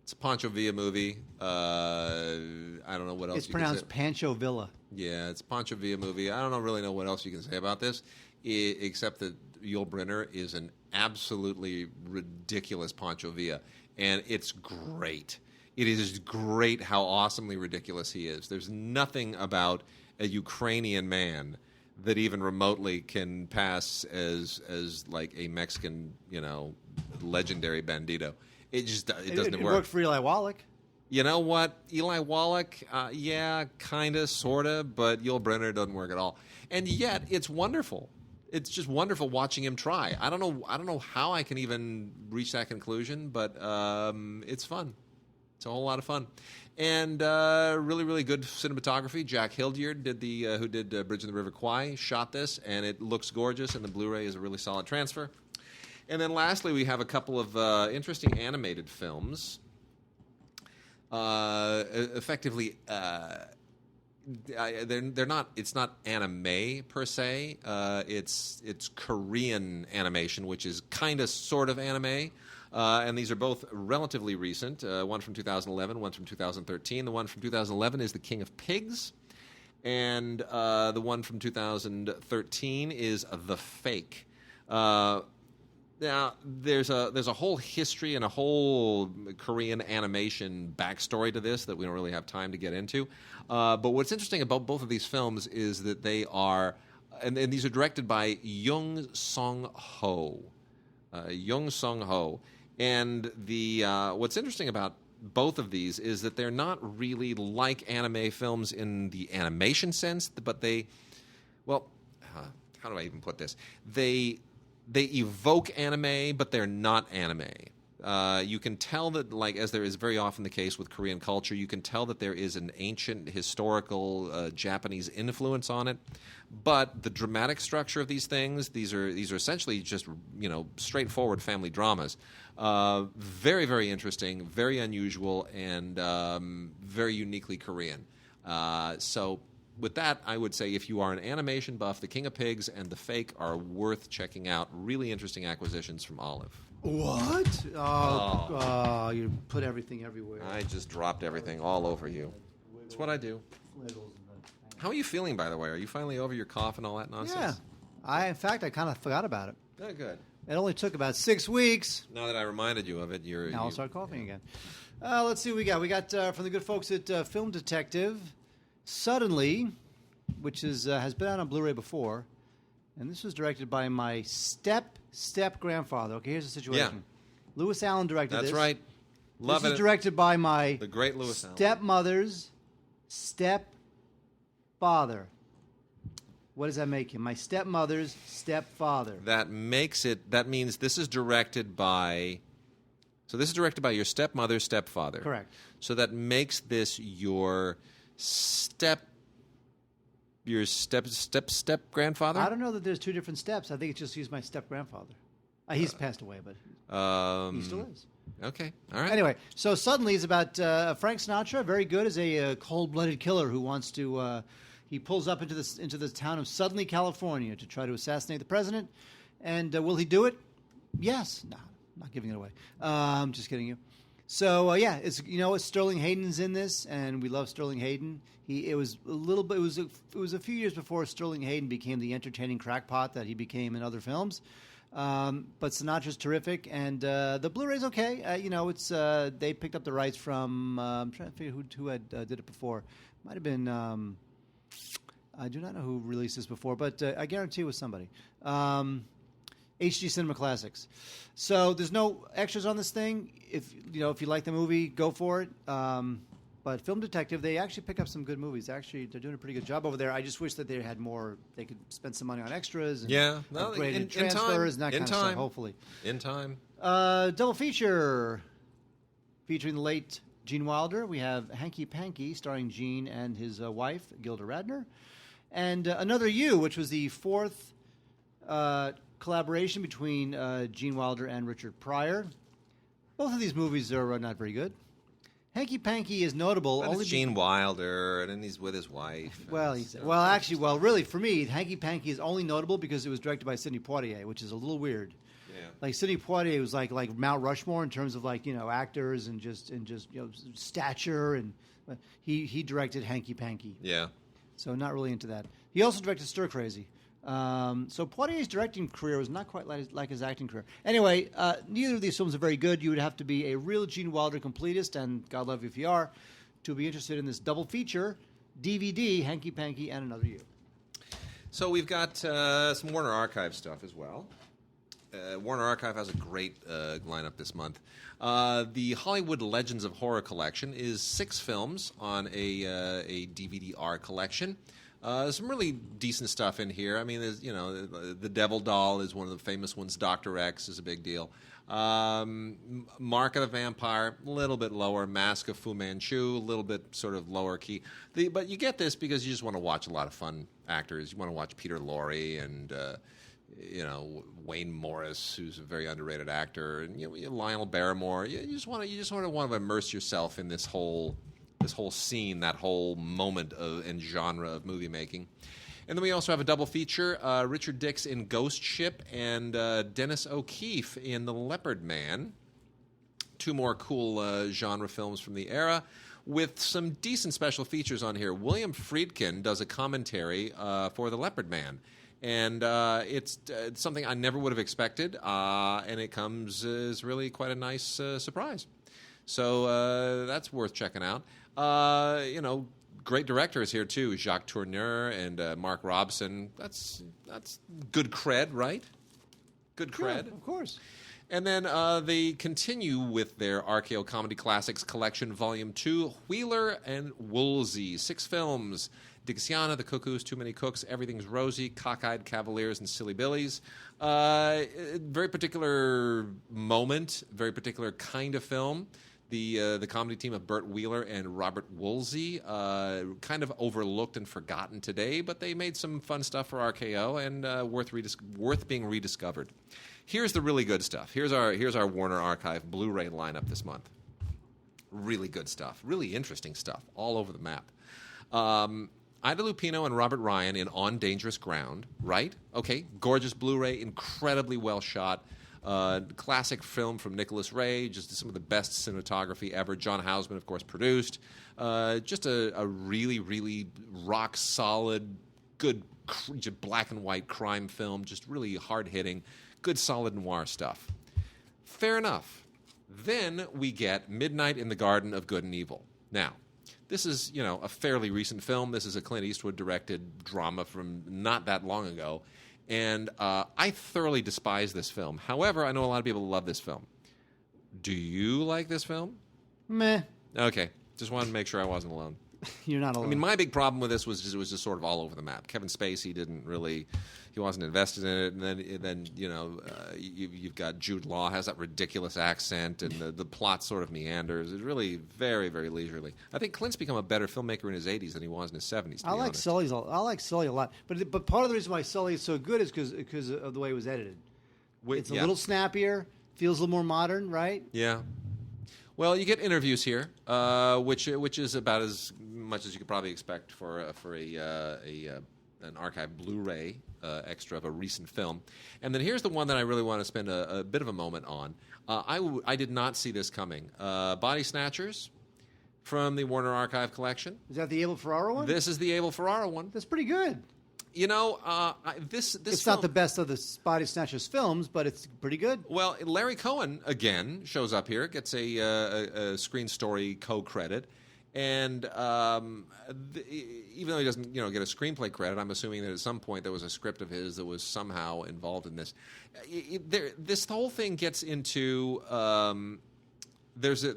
It's a Pancho Villa movie. I don't know what else. It's pronounced Pancho Villa. Yeah, it's a Pancho Villa movie. I don't really know what else you can say about this, except that Yul Brynner is an absolutely ridiculous Pancho Villa, and it's great. It is great how awesomely ridiculous he is. There's nothing about a Ukrainian man that even remotely can pass as like a Mexican, legendary bandito. It doesn't work. It worked for Eli Wallach. You know what? Eli Wallach, yeah, kind of, sort of, but Yul Brynner doesn't work at all. And yet, it's wonderful. It's just wonderful watching him try. I don't know how I can even reach that conclusion, but it's fun. It's a whole lot of fun. And really, really good cinematography. Jack Hildyard who did Bridge in the River Kwai, shot this, and it looks gorgeous, and the Blu-ray is a really solid transfer. And then lastly, we have a couple of interesting animated films. Effectively, they're not. It's not anime per se. It's Korean animation, which is kind of sort of anime. And these are both relatively recent. One from 2011, one from 2013. The one from 2011 is The King of Pigs, and the one from 2013 is The Fake. Now, there's a whole history and a whole Korean animation backstory to this that we don't really have time to get into. But what's interesting about both of these films is that they are, and these are directed by Young Song-ho. Young Song-ho. And what's interesting about both of these is that they're not really like anime films in the animation sense, but how do I even put this? They evoke anime, but they're not anime. You can tell that, like as there is very often the case with Korean culture, you can tell that there is an ancient historical Japanese influence on it. But the dramatic structure of these things, these are essentially just straightforward family dramas. Very, very interesting, very unusual, and very uniquely Korean. So with that, I would say if you are an animation buff, The King of Pigs and The Fake are worth checking out. Really interesting acquisitions from Olive. What? Oh, you put everything everywhere. I just dropped everything all over you. That's what I do. How are you feeling, by the way? Are you finally over your cough and all that nonsense? Yeah. In fact, I kind of forgot about it. Oh, good. It only took about 6 weeks. Now that I reminded you of it, Now I'll start coughing again. Let's see what we got. We got from the good folks at Film Detective, Suddenly, which has been out on Blu-ray before, and this was directed by my step-grandfather. Okay, here's the situation. Yeah. Lewis Allen directed this. That's right. Love this it. is directed by my the great Lewis Allen. stepmother's stepfather. What does that make him? My stepmother's stepfather. That means this is directed by... So this is directed by your stepmother's stepfather. Correct. So that makes this your step grandfather? I don't know that there's two different steps. I think it's just he's my step-grandfather. He's passed away, but he still is. Okay, all right. Anyway, so Suddenly is about Frank Sinatra, very good as a cold-blooded killer who wants to... he pulls up into the town of Suddenly, California to try to assassinate the president. And will he do it? Yes. No, I'm not giving it away. I'm just kidding you. So it's Sterling Hayden's in this, and we love Sterling Hayden. It was a few years before Sterling Hayden became the entertaining crackpot that he became in other films. But Sinatra's terrific, and the Blu-ray's okay. It's they picked up the rights from I'm trying to figure who had did it before. Might have been I do not know who released this before, but I guarantee it was somebody. HD Cinema Classics. So there's no extras on this thing. If you like the movie, go for it. But Film Detective, they actually pick up some good movies. Actually, they're doing a pretty good job over there. I just wish that they had more. They could spend some money on extras and upgraded transfers and that kind of stuff. Hopefully, in time. Double feature featuring the late Gene Wilder. We have Hanky Panky, starring Gene and his wife Gilda Radner, and Another You, which was the fourth collaboration between Gene Wilder and Richard Pryor. Both of these movies are not very good. Hanky Panky is notable But only it's Gene Wilder, and then he's with his wife. Really, for me, Hanky Panky is only notable because it was directed by Sidney Poitier, which is a little weird. Yeah. Like Sidney Poitier was like Mount Rushmore in terms of actors and just stature, and he directed Hanky Panky. Yeah. So not really into that. He also directed Stir Crazy. So Poitier's directing career was not quite like his acting career. Anyway, neither of these films are very good. You would have to be a real Gene Wilder completist, and God love you if you are, to be interested in this double feature DVD, Hanky Panky and Another You. So we've got some Warner Archive stuff as well. Warner Archive has a great lineup this month. The Hollywood Legends of Horror collection is 6 films on a DVD-R collection. Some really decent stuff in here. I mean, there's, The Devil Doll is one of the famous ones. Dr. X is a big deal. Mark of the Vampire, a little bit lower. Mask of Fu Manchu, a little bit sort of lower key. But you get this because you just want to watch a lot of fun actors. You want to watch Peter Lorre and, Wayne Morris, who's a very underrated actor, and Lionel Barrymore. You just want to immerse yourself in this whole scene, that whole moment and genre of movie making. And then we also have a double feature, Richard Dix in Ghost Ship and Dennis O'Keefe in The Leopard Man. 2 more cool genre films from the era with some decent special features on here. William Friedkin does a commentary for The Leopard Man. And it's something I never would have expected, and it comes as really quite a nice surprise. So that's worth checking out. Great directors here too, Jacques Tourneur and Mark Robson. That's good cred, right? Good cred, Yeah, of course. And then they continue with their RKO Comedy Classics Collection, Volume 2, Wheeler and Woolsey. 6 films. Dixiana, The Cuckoos, Too Many Cooks, Everything's Rosy, Cockeyed Cavaliers, and Silly Billies. Very particular moment, very particular kind of film. The comedy team of Burt Wheeler and Robert Woolsey, kind of overlooked and forgotten today, but they made some fun stuff for RKO and worth being rediscovered. Here's the really good stuff. Here's our Warner Archive Blu-ray lineup this month. Really good stuff. Really interesting stuff all over the map. Ida Lupino and Robert Ryan in On Dangerous Ground, right? Okay, gorgeous Blu-ray, incredibly well shot. Classic film from Nicholas Ray, just some of the best cinematography ever. John Houseman, of course, produced. Just a really, really rock-solid, good black and white crime film, just really hard-hitting, good solid noir stuff. Fair enough. Then we get Midnight in the Garden of Good and Evil. Now, this is, a fairly recent film. This is a Clint Eastwood-directed drama from not that long ago. And I thoroughly despise this film. However, I know a lot of people love this film. Do you like this film? Meh. Okay. Just wanted to make sure I wasn't alone. You're not alone. I mean, my big problem with this was just sort of all over the map. Kevin Spacey he wasn't invested in it, and then you've got Jude Law has that ridiculous accent, and the plot sort of meanders. It's really very, very leisurely. I think Clint's become a better filmmaker in his 80s than he was in his 70s. I like Sully a lot, but part of the reason why Sully is so good is because of the way it was edited. It's a little snappier, feels a little more modern, right? Yeah. Well, you get interviews here, which is about as much as you could probably expect for an archive Blu-ray extra of a recent film. And then here's the one that I really want to spend a bit of a moment on. I did not see this coming. Body Snatchers from the Warner Archive collection. Is that the Abel Ferrara one? This is the Abel Ferrara one. That's pretty good. This it's film, not the best of the Body Snatchers films, but it's pretty good. Well, Larry Cohen again shows up here, gets a screen story co-credit, and even though he doesn't get a screenplay credit, I'm assuming that at some point there was a script of his that was somehow involved in this. This whole thing gets into there's a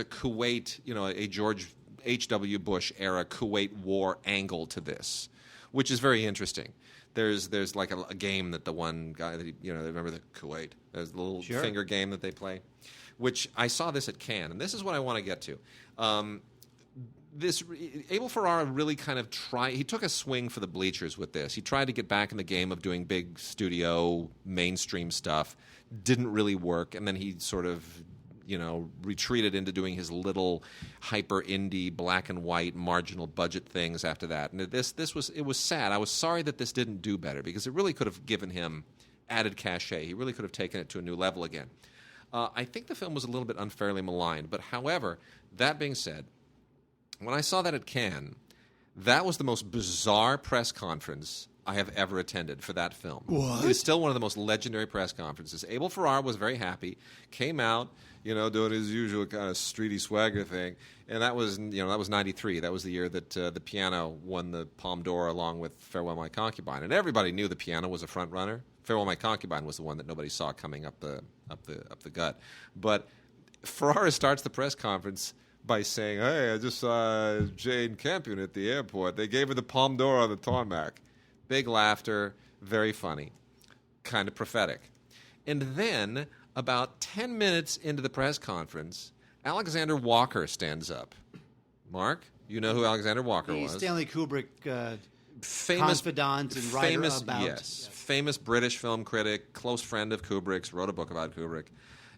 Kuwait, a George H.W. Bush era Kuwait war angle to this, which is very interesting. There's like a game that the one guy that remember the Kuwait. There's the little finger game that they play, which I saw this at Cannes, and this is what I want to get to. Abel Ferrara really kind of he took a swing for the bleachers with this. He tried to get back in the game of doing big studio mainstream stuff. Didn't really work, and then he sort of retreated into doing his little hyper indie black and white marginal budget things after that. And it was sad. I was sorry that this didn't do better because it really could have given him added cachet. He really could have taken it to a new level again. I think the film was a little bit unfairly maligned, but however, that being said, when I saw that at Cannes, that was the most bizarre press conference I have ever attended for that film. What? It is still one of the most legendary press conferences. Abel Ferrara was very happy, came out, doing his usual kind of streety swagger thing, and that was 93. That was the year that the Piano won the Palme d'Or along with Farewell My Concubine, and everybody knew the Piano was a front runner. Farewell My Concubine was the one that nobody saw coming up the gut. But Ferrara starts the press conference by saying, "Hey, I just saw Jane Campion at the airport. They gave her the Palme d'Or on the tarmac." Big laughter, very funny, kind of prophetic. And then, about 10 minutes into the press conference, Alexander Walker stands up. Mark, you know who Alexander Walker was? Stanley Kubrick, confidant and writer about. Yes, famous British film critic, close friend of Kubrick's, wrote a book about Kubrick.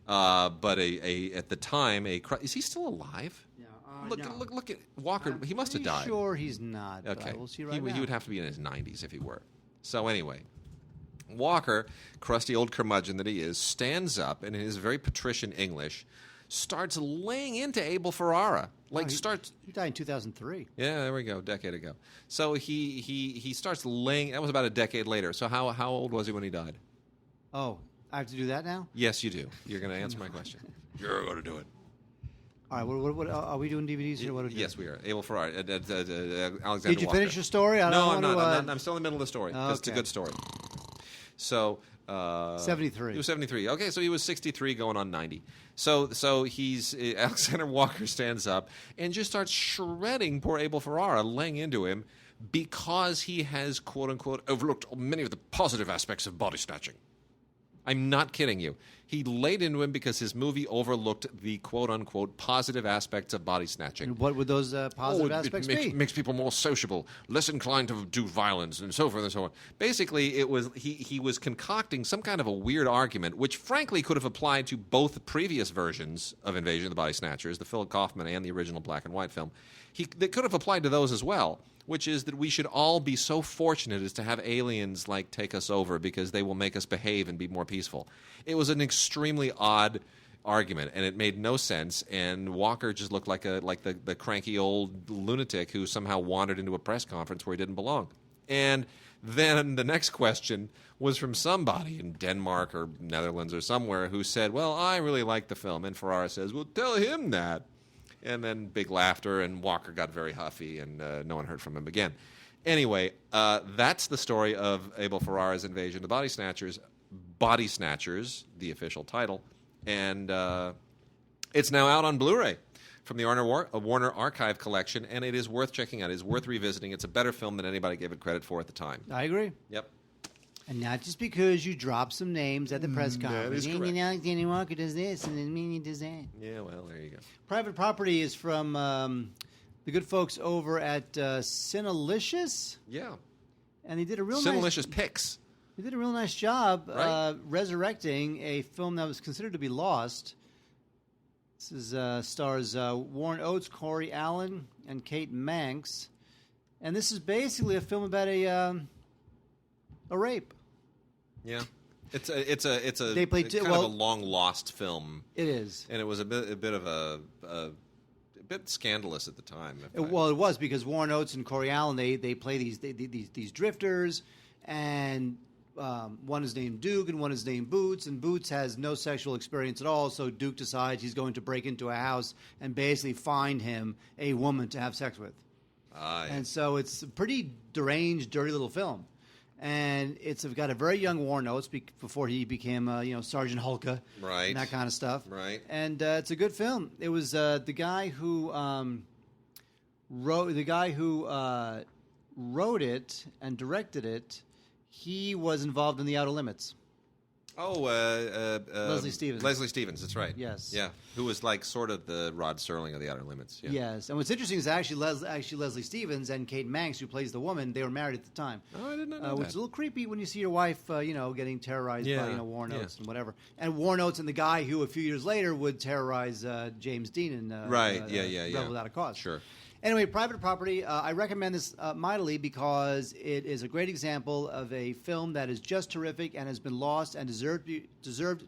But at the time, is he still alive? Yeah, Look at Walker. He must have died. Sure, he's not. Okay, We'll see now. He would have to be in his 90s if he were. So anyway, Walker, crusty old curmudgeon that he is, stands up and in his very patrician English starts laying into Abel Ferrara. He died in 2003. Yeah, there we go, a decade ago. So he starts laying. That was about a decade later. So how old was he when he died? Oh, I have to do that now? Yes, you do. You're going to answer my question. You're going to do it. All right, what are we doing DVDs here? What are we Yes, we are. Abel Ferrara, Alexander Did you Walker. finish your story? No, I'm not. I'm still in the middle of the story because it's a Okay. good story. So 73. He was 73. Okay, so he was 63 going on 90. So he's Alexander Walker stands up and just starts shredding poor Abel Ferrara, laying into him because he has, quote unquote, overlooked many of the positive aspects of body snatching. I'm not kidding you. He laid into him because his movie overlooked the quote-unquote positive aspects of body snatching. And what would those positive aspects be? It makes people more sociable, less inclined to do violence, and so forth and so on. Basically, it was he was concocting some kind of a weird argument, which frankly could have applied to both previous versions of Invasion of the Body Snatchers, the Philip Kaufman and the original black and white film. That could have applied to those as well, which is that we should all be so fortunate as to have aliens like take us over because they will make us behave and be more peaceful. It was an extremely odd argument, and it made no sense. And Walker just looked like the cranky old lunatic who somehow wandered into a press conference where he didn't belong. And then the next question was from somebody in Denmark or Netherlands or somewhere who said, "Well, I really like the film." And Ferrara says, "Well, tell him that." And then big laughter, and Walker got very huffy, and no one heard from him again. Anyway, that's the story of Abel Ferrara's Invasion of the Body Snatchers. Body Snatchers, the official title. And it's now out on Blu-ray from the Warner Archive Collection, and it is worth checking out. It is worth revisiting. It's a better film than anybody gave it credit for at the time. I agree. Yep. And not just because you drop some names at the press conference. is correct. Alexander Walker does this, and then Mini does that. Yeah, well, there you go. Private Property is from the good folks over at Cinelicious, Yeah. and they did a real Cinelicious Picks. They did a real nice job Right. resurrecting a film that was considered to be lost. This is stars Warren Oates, Corey Allen, and Kate Manx, and this is basically a film about a rape. Yeah. It's a They played kind of a long lost film. It is. And it was a bit of a bit scandalous at the time. Well, it was because Warren Oates and Corey Allen they play these drifters, and one is named Duke and one is named Boots, and Boots has no sexual experience at all. So Duke decides he's going to break into a house and basically find him a woman to have sex with. And so it's a pretty deranged, dirty little film. And it's got a very young Warren Oates before he became, Sergeant Hulka, Right. and that kind of stuff. Right. And it's a good film. It was the guy who wrote it and directed it. He was involved in The Outer Limits. Oh, Leslie Stevens. Leslie Stevens, that's right. Yes. Yeah. Who was like sort of the Rod Serling of The Outer Limits. Yeah. Yes, and what's interesting is actually Leslie Stevens and Kate Manx, who plays the woman, they were married at the time. Oh, I did not know Which that. is a little creepy when you see your wife, getting terrorized by Warren Yeah. Oates and whatever. And Warren Oates and the guy who a few years later would terrorize James Dean in Right. Rebel Yeah. Without a Cause. Sure. Anyway, Private Property, I recommend this mightily because it is a great example of a film that is just terrific and has been lost and deserved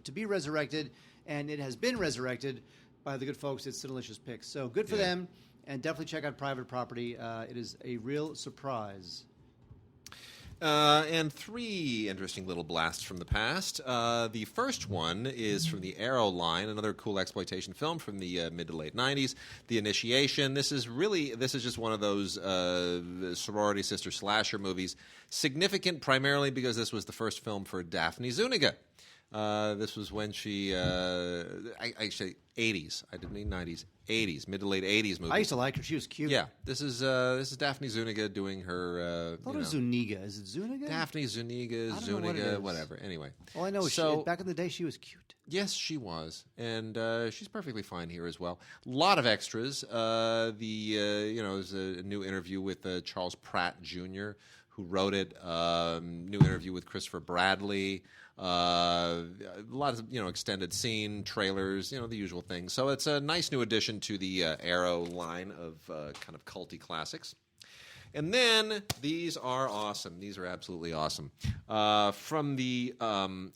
to be resurrected, and it has been resurrected by the good folks at Cinelicious Picks. So good for them, and definitely check out Private Property. It is a real surprise. And three interesting little blasts from the past. The first one is from the Arrow line, another cool exploitation film from the mid to late 90s. The Initiation. This is just one of those sorority sister slasher movies. Significant primarily because this was the first film for Daphne Zuniga. This was when she, actually 80s. I didn't mean 90s. 80s, mid to late 80s movie. I used to like her. She was cute. Yeah, this is Daphne Zuniga doing her. I thought it was Zuniga. Is it Zuniga? Daphne Zuniga, I don't know what it Zuniga, is. whatever. Anyway, All I know is back in the day, she was cute. yes, she was, and she's perfectly fine here as well. A lot of extras. There's a new interview with Charles Pratt Jr., who wrote it. New interview with Christopher Bradley. A lot of extended scene trailers, the usual things. So it's a nice new addition to the Arrow line of kind of culty classics. And then these are awesome. These are absolutely awesome. From the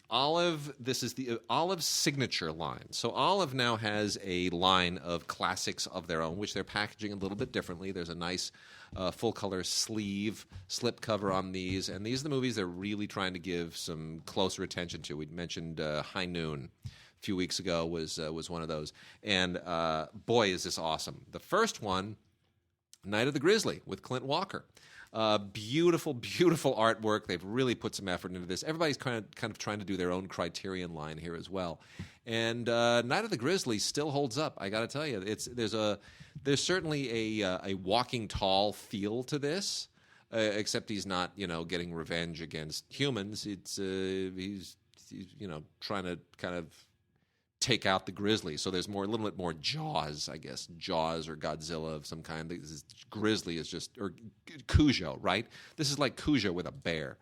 Olive, this is the Olive signature line. So Olive now has a line of classics of their own, which they're packaging a little bit differently. There's a nice full-color sleeve slip cover on these. And these are the movies they're really trying to give some closer attention to. We mentioned High Noon a few weeks ago was one of those. And boy, is this awesome. The first one, Night of the Grizzly with Clint Walker. Beautiful, beautiful artwork. They've really put some effort into this. Everybody's kind of trying to do their own Criterion line here as well. And Night of the Grizzly still holds up. I got to tell you, there's certainly a Walking Tall feel to this, except he's not getting revenge against humans. It's he's trying to kind of take out the grizzly. So there's a little bit more Jaws, I guess. Jaws or Godzilla of some kind. Grizzly is just, or Cujo, right? This is like Cujo with a bear.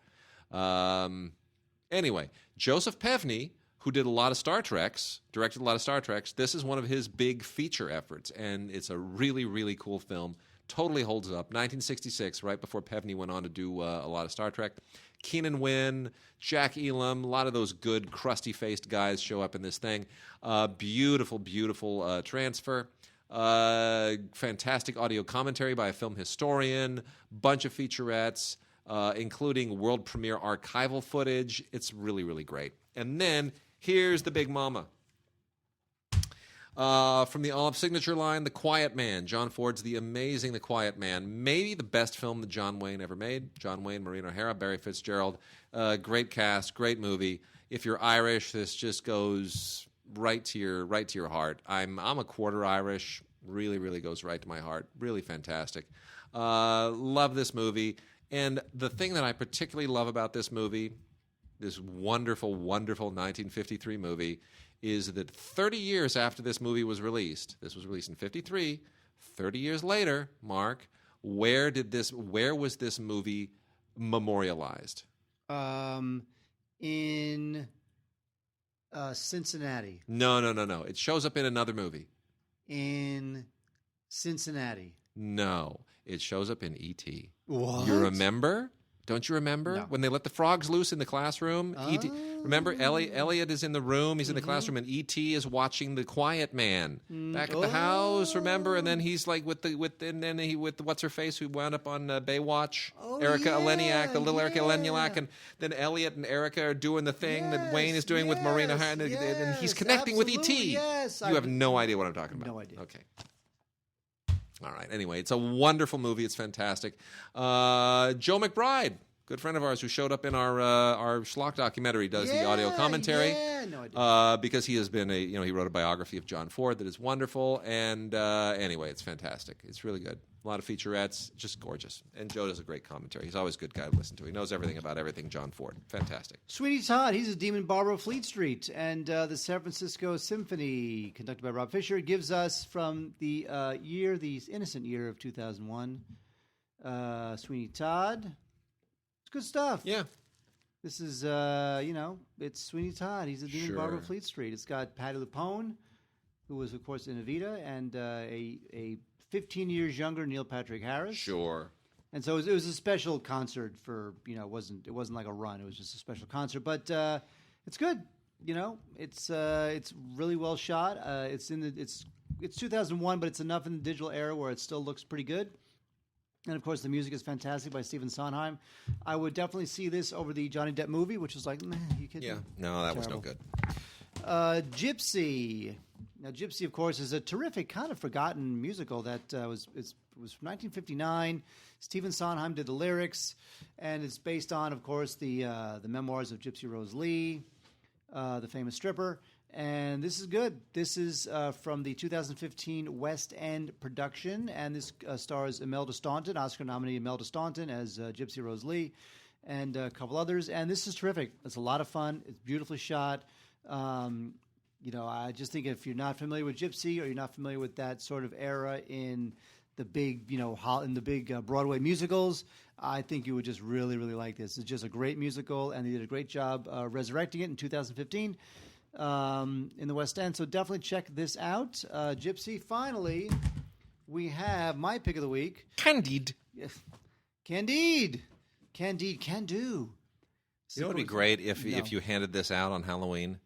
Anyway, Joseph Pevney, who did a lot of Star Treks, directed a lot of Star Treks, this is one of his big feature efforts, and it's a really, really cool film. Totally holds up. 1966, right before Pevney went on to do a lot of Star Trek. Keenan Wynn, Jack Elam, a lot of those good crusty-faced guys show up in this thing. Beautiful, beautiful transfer. Fantastic audio commentary by a film historian. Bunch of featurettes, including world premiere archival footage. It's really, really great. And then here's the big mama. From the Olive signature line, The Quiet Man. John Ford's The Amazing The Quiet Man. Maybe the best film that John Wayne ever made. John Wayne, Maureen O'Hara, Barry Fitzgerald. Great cast, great movie. If you're Irish, this just goes right to your heart. I'm a quarter Irish. Really, really goes right to my heart. Really fantastic. Love this movie. And the thing that I particularly love about this movie, this wonderful, wonderful 1953 movie, is that 30 years after this movie was released, this was released in 53, 30 years later, Mark, where was this movie memorialized? In Cincinnati. No. It shows up in another movie. In Cincinnati. No. It shows up in E.T. What? You remember? Don't you remember? No. When they let the frogs loose in the classroom? E.T. Remember, Elliot is in the room, he's in the classroom, and E.T. is watching The Quiet Man back at the house, remember? And then he's like with what's-her-face who wound up on Baywatch? Erica Eleniak, the little Erica Eleniak, and then Elliot and Erica are doing the thing that Wayne is doing with Marina, and he's connecting with E.T. Yes, you have no idea what I'm talking about. No idea. Okay. All right. Anyway, it's a wonderful movie. It's fantastic. Joe McBride, good friend of ours who showed up in our Schlock documentary, does the audio commentary. Yeah, no idea. Because he has been he wrote a biography of John Ford that is wonderful. And anyway, it's fantastic. It's really good. A lot of featurettes, just gorgeous. And Joe does a great commentary. He's always a good guy to listen to. He knows everything about everything John Ford. Fantastic. Sweeney Todd, he's a demon barber of Fleet Street. And the San Francisco Symphony, conducted by Rob Fisher, gives us from the innocent year of 2001, Sweeney Todd. It's good stuff. Yeah. This is, it's Sweeney Todd. He's a demon barber of Fleet Street. It's got Patti LuPone, who was, of course, in Evita, and a 15 years younger Neil Patrick Harris. Sure. And so it was a special concert for, it wasn't like a run. It was just a special concert. But it's good. It's really well shot. It's 2001, but it's enough in the digital era where it still looks pretty good. And, of course, the music is fantastic by Stephen Sondheim. I would definitely see this over the Johnny Depp movie, which was like, man, you kidding me? Yeah. No, that was no good. Gypsy. Now, Gypsy, of course, is a terrific, kind of forgotten musical that was from 1959. Stephen Sondheim did the lyrics, and it's based on, of course, the memoirs of Gypsy Rose Lee, the famous stripper. And this is good. This is from the 2015 West End production, and this stars Imelda Staunton, Oscar nominee Imelda Staunton as Gypsy Rose Lee, and a couple others. And this is terrific. It's a lot of fun. It's beautifully shot. I just think if you're not familiar with Gypsy, or you're not familiar with that sort of era in the big, Broadway musicals, I think you would just really, really like this. It's just a great musical, and they did a great job resurrecting it in 2015 in the West End. So definitely check this out. Gypsy. Finally, we have my pick of the week. Candide. Candide, can do. You know what would be great if you handed this out on Halloween,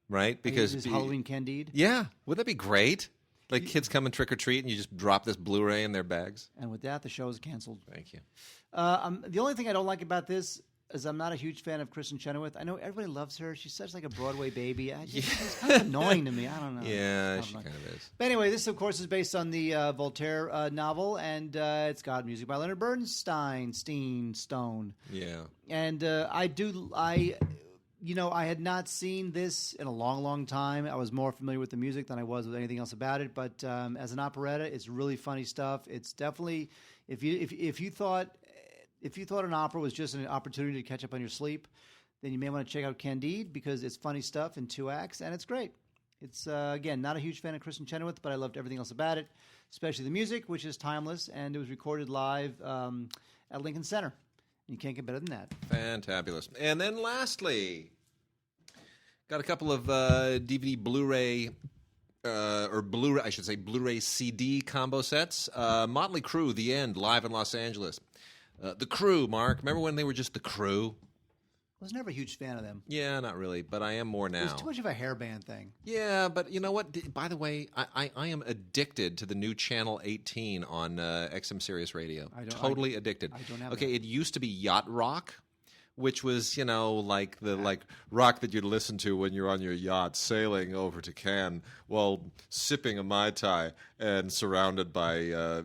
right? Because is Halloween Candide. Yeah, would that be great? Like kids come and trick or treat, and you just drop this Blu-ray in their bags. And with that, the show is canceled. Thank you. The only thing I don't like about this is I'm not a huge fan of Kristen Chenoweth. I know everybody loves her. She's such like a Broadway baby. She's kind of annoying to me. I don't know. Yeah, she kind of is. But anyway, this, of course, is based on the Voltaire novel, and it's got music by Leonard Bernstein, Stone. Yeah. And I had not seen this in a long, long time. I was more familiar with the music than I was with anything else about it. But as an operetta, it's really funny stuff. It's definitely, if you thought an opera was just an opportunity to catch up on your sleep, then you may want to check out Candide because it's funny stuff in 2 acts, and it's great. It's, again, not a huge fan of Kristen Chenoweth, but I loved everything else about it, especially the music, which is timeless, and it was recorded live at Lincoln Center. You can't get better than that. Fantabulous. And then lastly, got a couple of DVD Blu-ray, or Blu-ray, I should say Blu-ray CD combo sets. Motley Crue, The End, live in Los Angeles. The Crew, Mark. Remember when they were just The Crew? I was never a huge fan of them. Yeah, not really, but I am more now. It was too much of a hair band thing. Yeah, but you know what? By the way, I am addicted to the new Channel 18 on XM Sirius Radio. Totally addicted. I don't have Okay, that. it used to be Yacht Rock, which was, like the rock that you'd listen to when you're on your yacht sailing over to Cannes while sipping a Mai Tai and surrounded by,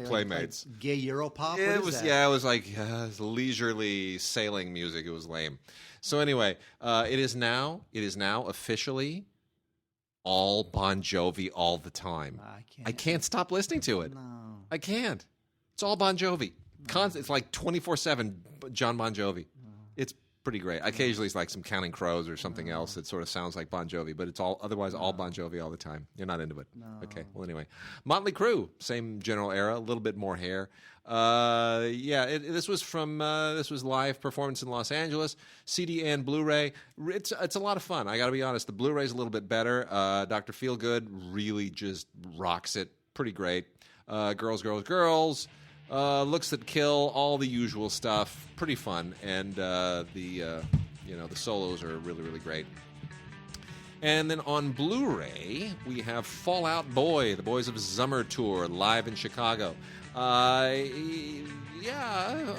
playmates. Like gay Europop? It was like leisurely sailing music. It was lame. So anyway, it is now officially all Bon Jovi all the time. I can't stop listening to it. No. I can't. It's all Bon Jovi. It's like 24/7 John Bon Jovi. It's pretty great. Occasionally it's like some Counting Crows or something else that sort of sounds like Bon Jovi, but it's otherwise all Bon Jovi all the time. You're not into it. No. Okay. Well, anyway, Motley Crue, same general era, a little bit more hair. This was live performance in Los Angeles, CD and Blu-ray. It's a lot of fun. I got to be honest. The Blu-ray's a little bit better. Dr. Feelgood really just rocks it. Pretty great. Girls. Looks That Kill, all the usual stuff. Pretty fun, and the solos are really, really great. And then on Blu-ray, we have Fall Out Boy, the Boys of Summer Tour, live in Chicago.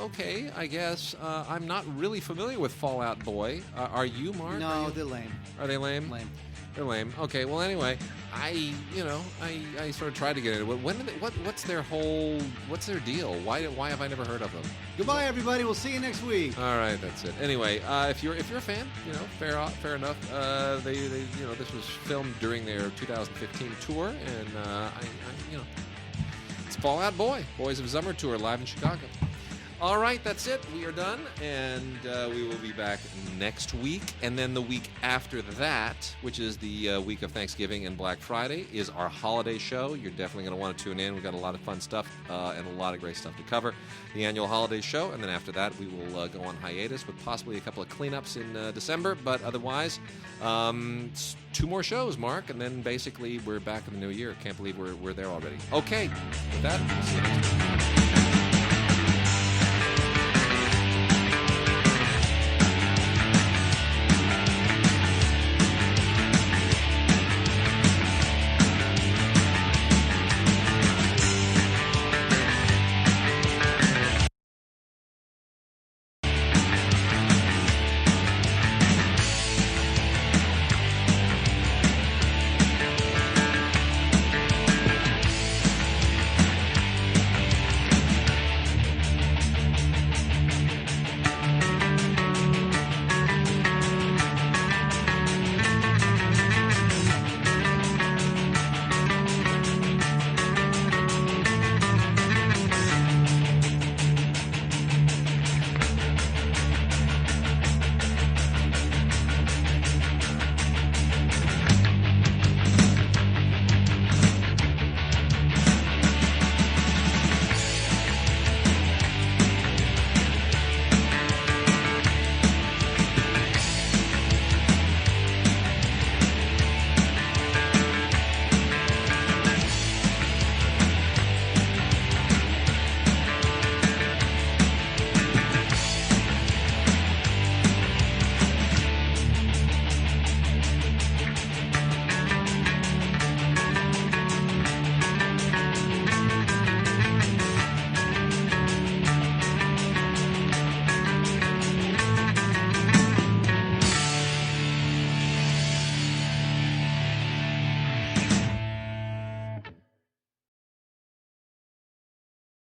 Okay, I guess. I'm not really familiar with Fall Out Boy. Are you, Mark? No, they're lame. Are they lame? Lame. They're lame. Okay, well, anyway, I sort of tried to get into it. What's their deal? Why have I never heard of them? Goodbye, everybody. We'll see you next week. All right, that's it. Anyway, if you're a fan, fair enough. This was filmed during their 2015 tour, and it's Fall Out Boy, Boys of Summer Tour, live in Chicago. All right, that's it. We are done, and we will be back next week. And then the week after that, which is the week of Thanksgiving and Black Friday, is our holiday show. You're definitely going to want to tune in. We've got a lot of fun stuff and a lot of great stuff to cover. The annual holiday show, and then after that, we will go on hiatus with possibly a couple of cleanups in December. But otherwise, 2 more shows, Mark, and then basically we're back in the new year. Can't believe we're there already. Okay, with that, see you next week.